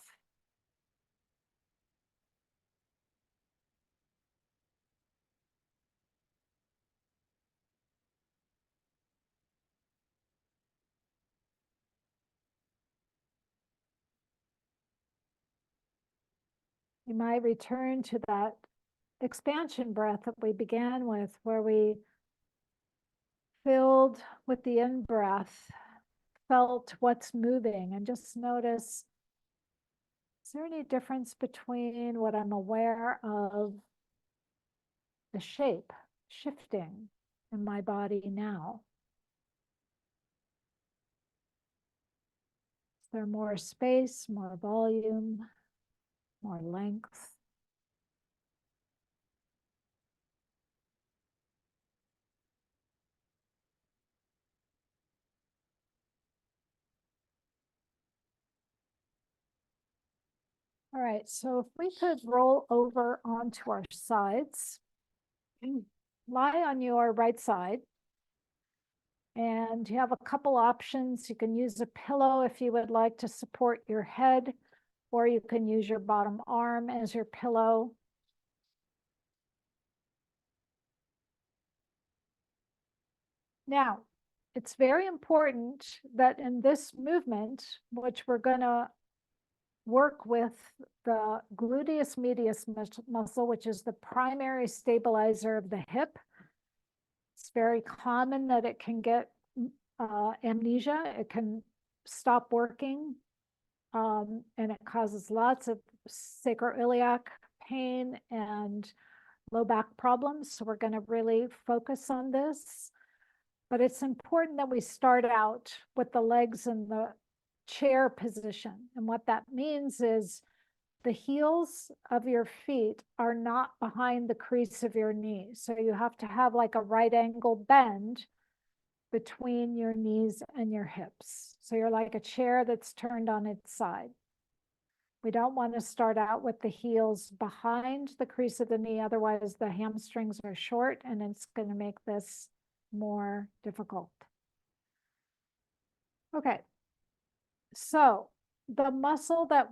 You might return to that expansion breath that we began with, where we filled with the in-breath, felt what's moving, and just notice, is there any difference between what I'm aware of, the shape shifting in my body now? Is there more space, more volume, more length? All right, so if we could roll over onto our sides, lie on your right side, and you have a couple options. You can use a pillow if you would like to support your head, or you can use your bottom arm as your pillow. Now, it's very important that in this movement, which we're going to work with the gluteus medius muscle, which is the primary stabilizer of the hip. It's very common that it can get amnesia. It can stop working, and it causes lots of sacroiliac pain and low back problems. So we're going to really focus on this. But it's important that we start out with the legs in the chair position. And what that means is the heels of your feet are not behind the crease of your knees. So you have to have like a right angle bend between your knees and your hips. So you're like a chair that's turned on its side. We don't want to start out with the heels behind the crease of the knee. Otherwise, the hamstrings are short and it's going to make this more difficult. Okay. So the muscle that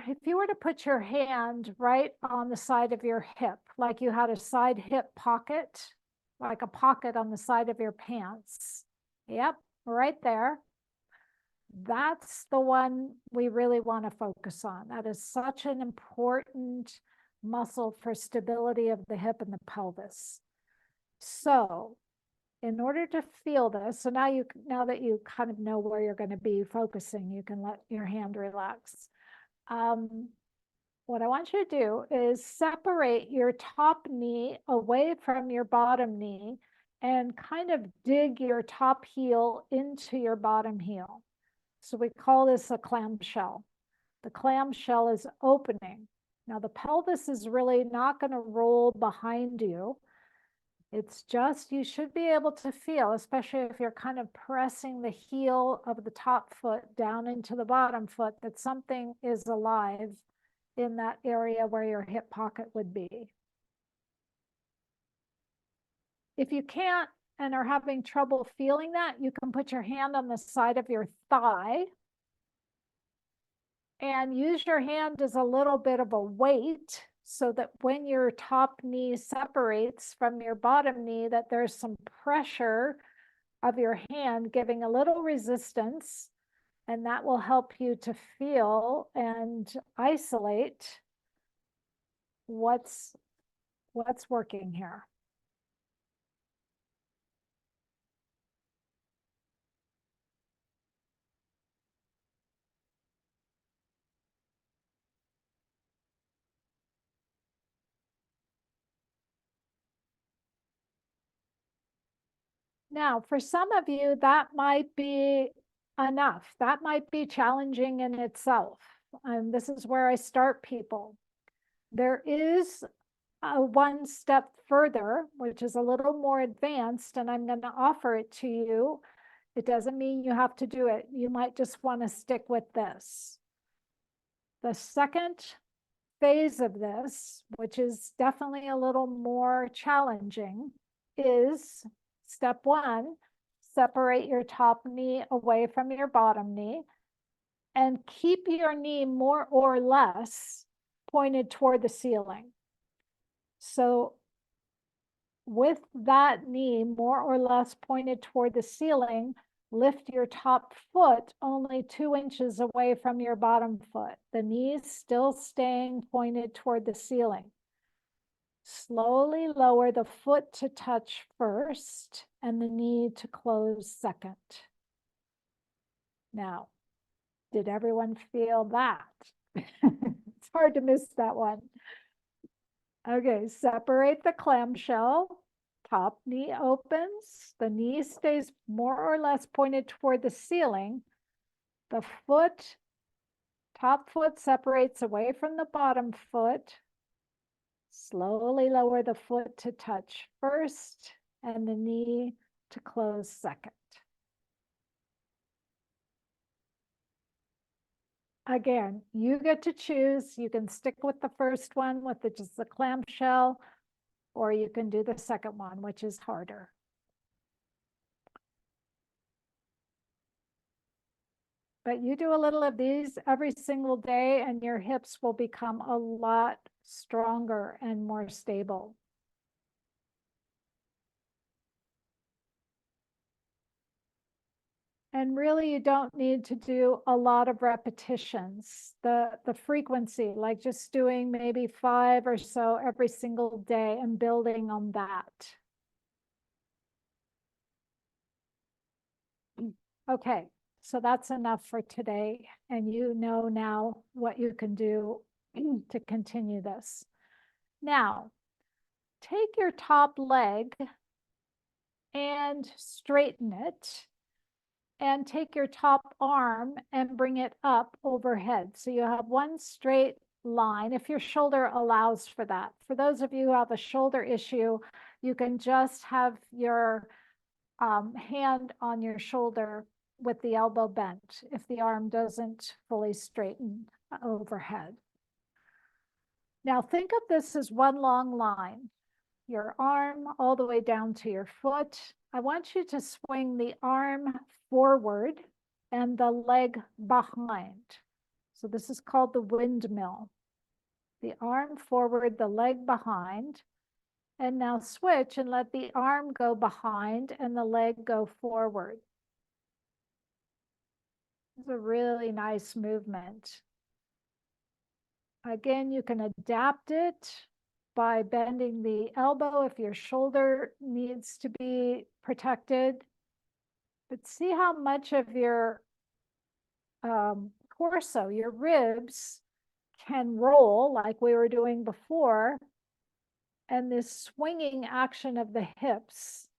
if you were to put your hand right on the side of your hip, like you had a side hip pocket, like a pocket on the side of your pants. Yep, right there. That's the one we really want to focus on. That is such an important muscle for stability of the hip and the pelvis. So in order to feel this, so now that you kind of know where you're going to be focusing, you can let your hand relax. What I want you to do is separate your top knee away from your bottom knee and kind of dig your top heel into your bottom heel. So we call this a clamshell. The clamshell is opening. Now the pelvis is really not going to roll behind you. It's just, you should be able to feel, especially if you're kind of pressing the heel of the top foot down into the bottom foot, that something is alive in that area where your hip pocket would be. If you can't and are having trouble feeling that, you can put your hand on the side of your thigh and use your hand as a little bit of a weight so that when your top knee separates from your bottom knee, that there's some pressure of your hand giving a little resistance, and that will help you to feel and isolate what's working here. Now, for some of you, that might be enough. That might be challenging in itself. And this is where I start people. There is one step further, which is a little more advanced, and I'm going to offer it to you. It doesn't mean you have to do it. You might just want to stick with this. The second phase of this, which is definitely a little more challenging, is step one: separate your top knee away from your bottom knee and keep your knee more or less pointed toward the ceiling. So with that knee more or less pointed toward the ceiling, lift your top foot only 2 inches away from your bottom foot. The knees still staying pointed toward the ceiling. Slowly lower the foot to touch first and the knee to close second. Now, did everyone feel that? It's hard to miss that one. Okay, separate the clamshell. Top knee opens. The knee stays more or less pointed toward the ceiling. The top foot separates away from the bottom foot. Slowly lower the foot to touch first and the knee to close second. Again, you get to choose. You can stick with the first one with just the clamshell, or you can do the second one, which is harder. But you do a little of these every single day and your hips will become a lot stronger and more stable. And really, you don't need to do a lot of repetitions. The frequency, like just doing maybe 5 or so every single day and building on that. Okay, so that's enough for today. And you know now what you can do to continue this. Now, take your top leg and straighten it, and take your top arm and bring it up overhead. So you have one straight line if your shoulder allows for that. For those of you who have a shoulder issue, you can just have your hand on your shoulder with the elbow bent if the arm doesn't fully straighten overhead. Now think of this as one long line, your arm all the way down to your foot. I want you to swing the arm forward and the leg behind. So this is called the windmill. The arm forward, the leg behind. And now switch and let the arm go behind and the leg go forward. It's a really nice movement. Again, you can adapt it by bending the elbow if your shoulder needs to be protected. But see how much of your torso, your ribs, can roll like we were doing before. And this swinging action of the hips.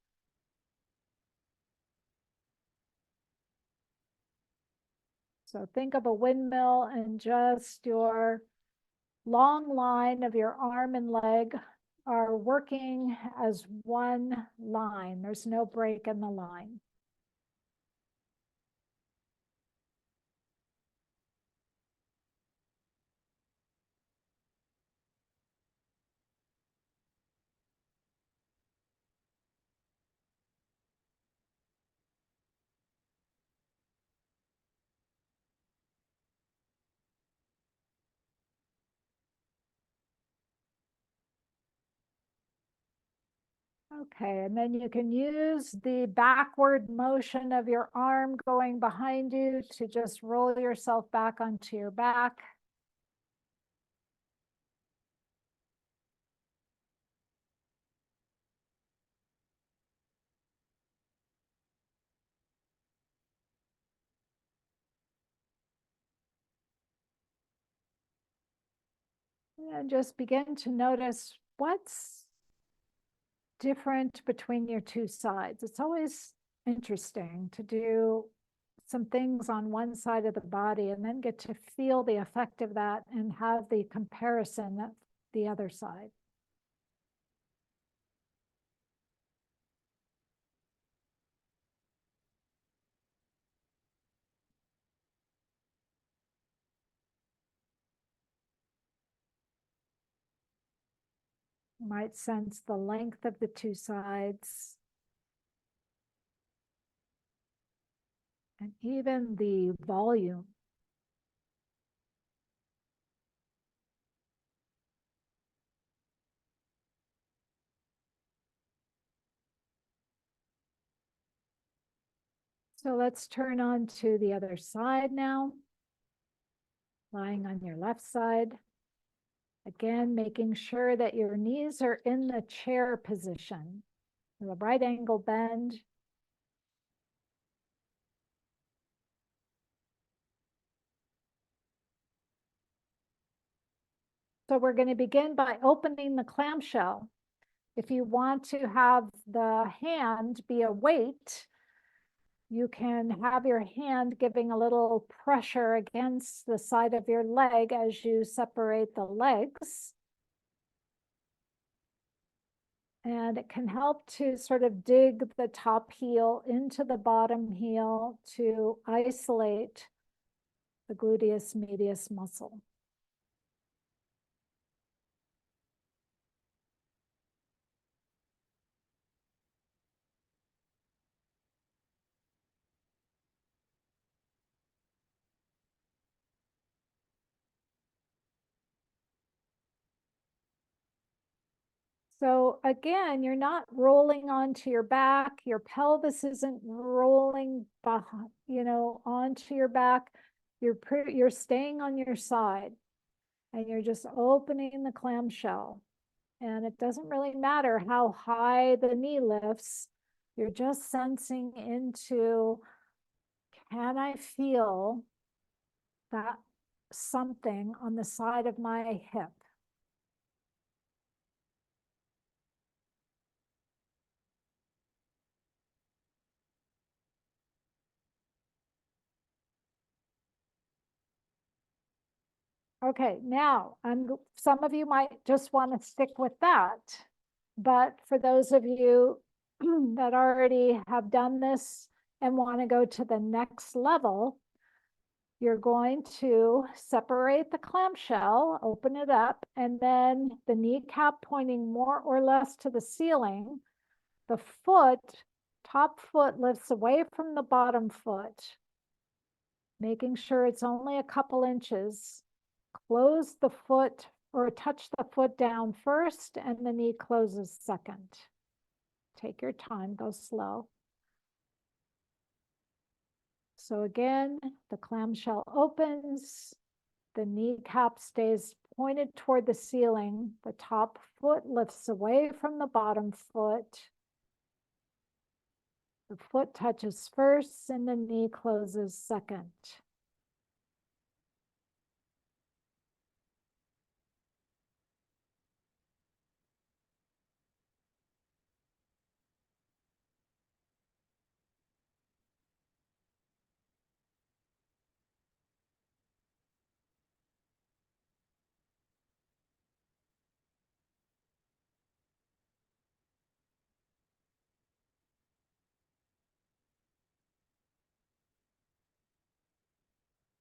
So think of a windmill and just your long line of your arm and leg are working as one line. There's no break in the line. Okay, and then you can use the backward motion of your arm going behind you to just roll yourself back onto your back. And just begin to notice what's different between your two sides. It's always interesting to do some things on one side of the body and then get to feel the effect of that and have the comparison of the other side. You might sense the length of the two sides and even the volume. So let's turn on to the other side now, lying on your left side. Again, making sure that your knees are in the chair position, the right angle bend. So we're going to begin by opening the clamshell. If you want to have the hand be a weight, you can have your hand giving a little pressure against the side of your leg as you separate the legs. And it can help to sort of dig the top heel into the bottom heel to isolate the gluteus medius muscle. So again, you're not rolling onto your back. Your pelvis isn't rolling behind, onto your back. You're staying on your side and you're just opening the clamshell. And it doesn't really matter how high the knee lifts. You're just sensing into, can I feel that something on the side of my hip? Okay, now some of you might just want to stick with that. But for those of you that already have done this and want to go to the next level, you're going to separate the clamshell, open it up, and then the kneecap pointing more or less to the ceiling. The top foot lifts away from the bottom foot, making sure it's only a couple inches. Close the foot or touch the foot down first, and the knee closes second. Take your time, go slow. So again, the clamshell opens, the kneecap stays pointed toward the ceiling, the top foot lifts away from the bottom foot, the foot touches first, and the knee closes second.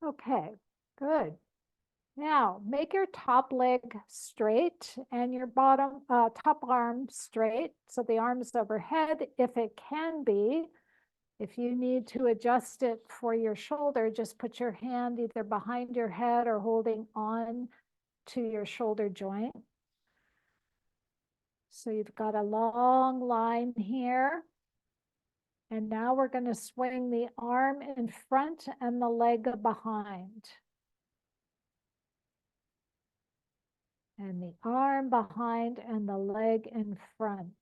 Okay, good. Now make your top leg straight and your top arm straight. So the arm is overhead if it can be. If you need to adjust it for your shoulder, just put your hand either behind your head or holding on to your shoulder joint. So you've got a long line here. And now we're going to swing the arm in front and the leg behind. And the arm behind and the leg in front.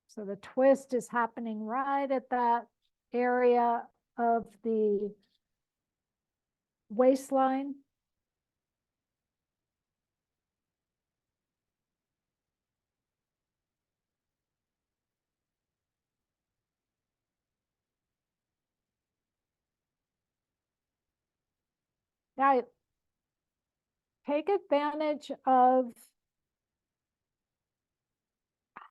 So the twist is happening right at that area of the waistline. Now take advantage of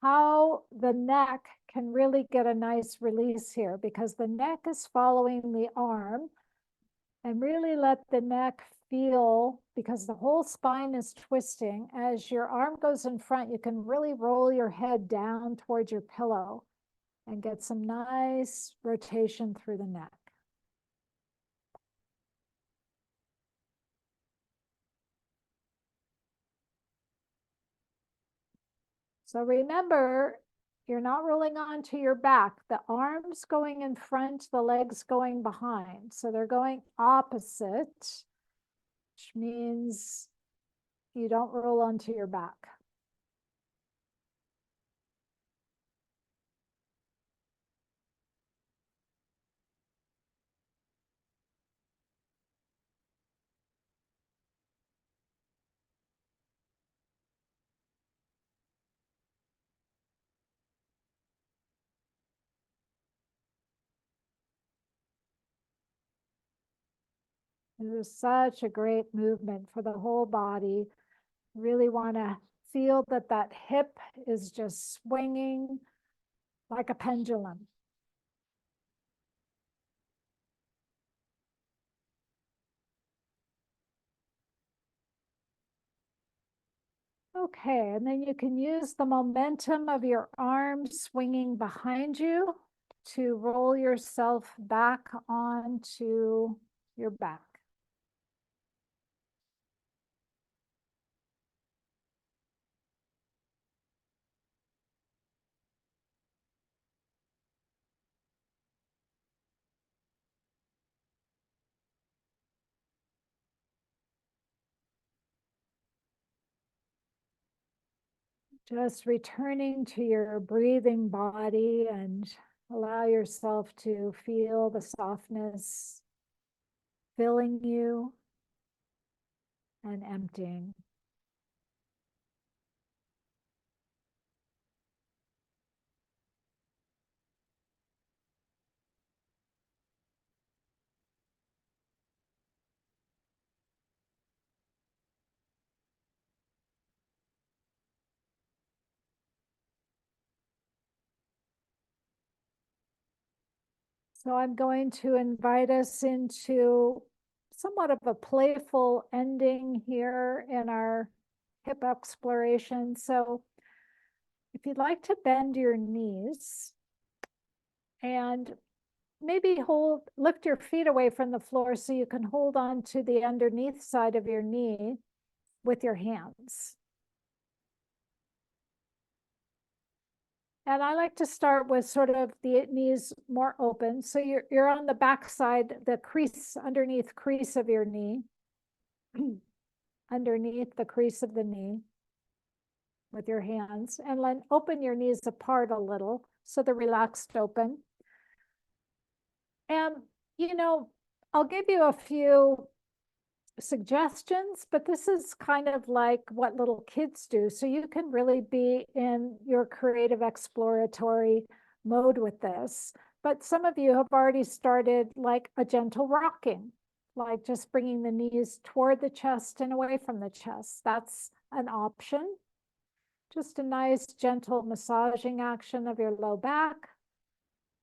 how the neck can really get a nice release here, because the neck is following the arm, and really let the neck feel, because the whole spine is twisting. As your arm goes in front, you can really roll your head down towards your pillow and get some nice rotation through the neck. So remember, you're not rolling onto your back. The arms going in front, the legs going behind. So they're going opposite, which means you don't roll onto your back. It is such a great movement for the whole body. Really want to feel that that hip is just swinging like a pendulum. Okay, and then you can use the momentum of your arms swinging behind you to roll yourself back onto your back. Just returning to your breathing body, and allow yourself to feel the softness filling you and emptying. So I'm going to invite us into somewhat of a playful ending here in our hip exploration. So if you'd like to bend your knees and maybe lift your feet away from the floor so you can hold on to the underneath side of your knee with your hands. And I like to start with sort of the knees more open. So you're on the back side, the crease, underneath crease of your knee, underneath the crease of the knee with your hands, and then open your knees apart a little so they're relaxed open. And, I'll give you a few suggestions, but this is kind of like what little kids do. So you can really be in your creative exploratory mode with this. But some of you have already started like a gentle rocking, like just bringing the knees toward the chest and away from the chest. That's an option. Just a nice gentle massaging action of your low back.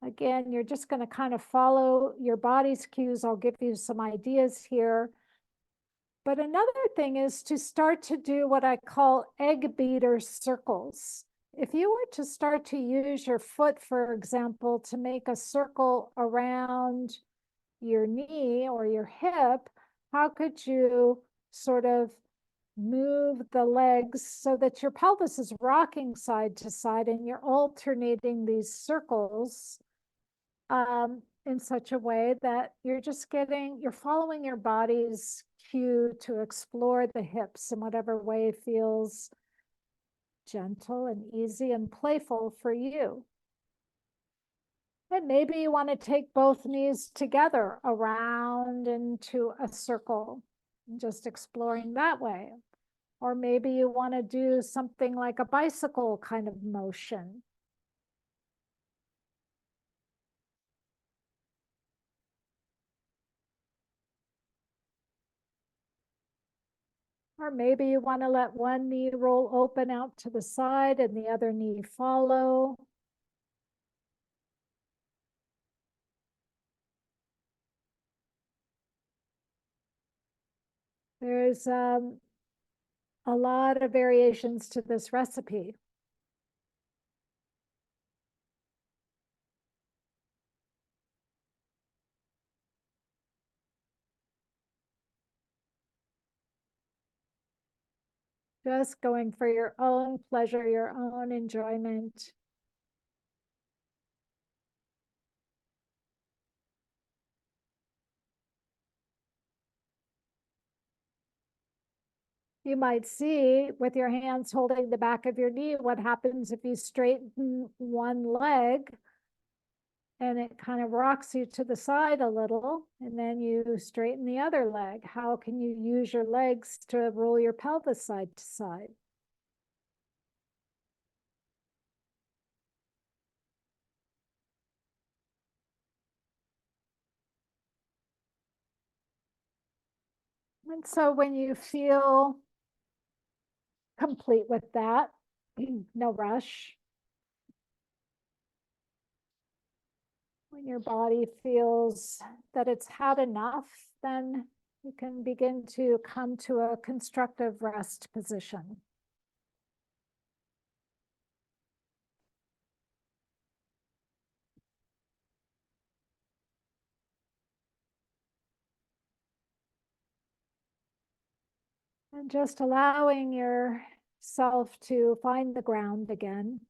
Again, you're just going to kind of follow your body's cues. I'll give you some ideas here. But another thing is to start to do what I call egg beater circles. If you were to start to use your foot, for example, to make a circle around your knee or your hip, how could you sort of move the legs so that your pelvis is rocking side to side and you're alternating these circles in such a way that you're following your body's cue to explore the hips in whatever way feels gentle and easy and playful for you. And maybe you want to take both knees together around into a circle, just exploring that way. Or maybe you want to do something like a bicycle kind of motion. Or maybe you want to let one knee roll open out to the side and the other knee follow. There's a lot of variations to this recipe. Just going for your own pleasure, your own enjoyment. You might see with your hands holding the back of your knee what happens if you straighten one leg and it kind of rocks you to the side a little, and then you straighten the other leg. How can you use your legs to roll your pelvis side to side? And so when you feel complete with that, no rush. When your body feels that it's had enough, then you can begin to come to a constructive rest position. And just allowing yourself to find the ground again.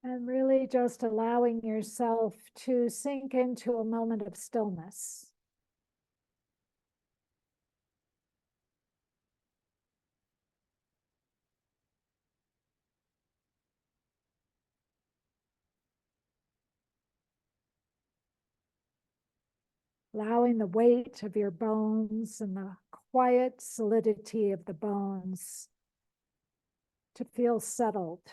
And really just allowing yourself to sink into a moment of stillness. Allowing the weight of your bones and the quiet solidity of the bones to feel settled.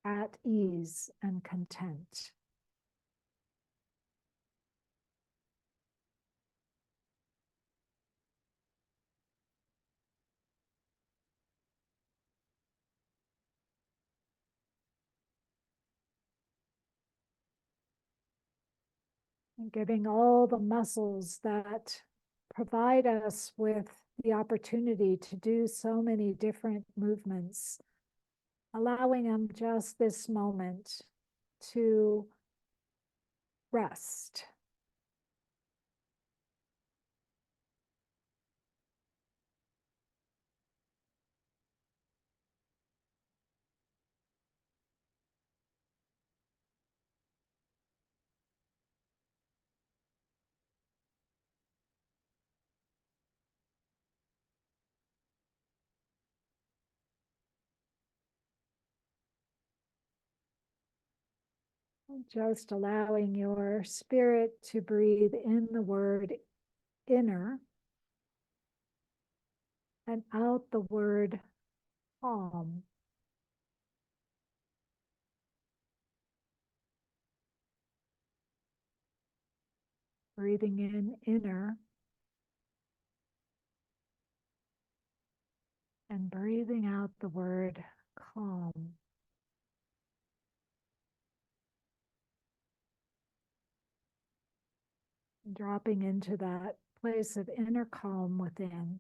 at ease and content. And giving all the muscles that provide us with the opportunity to do so many different movements, allowing them just this moment to rest. Just allowing your spirit to breathe in the word inner and out the word calm. Breathing in inner and breathing out the word calm. Dropping into that place of inner calm within.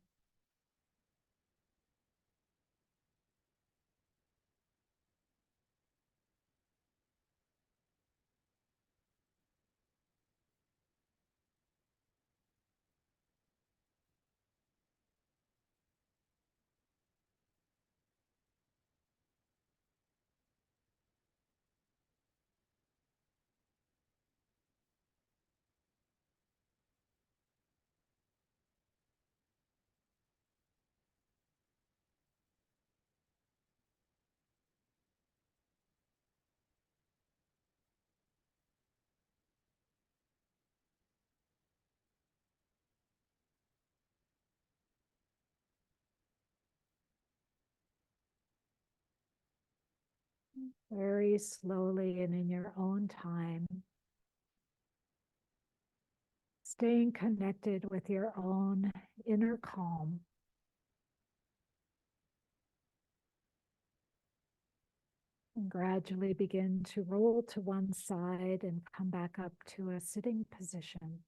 Very slowly and in your own time. Staying connected with your own inner calm. And gradually begin to roll to one side and come back up to a sitting position.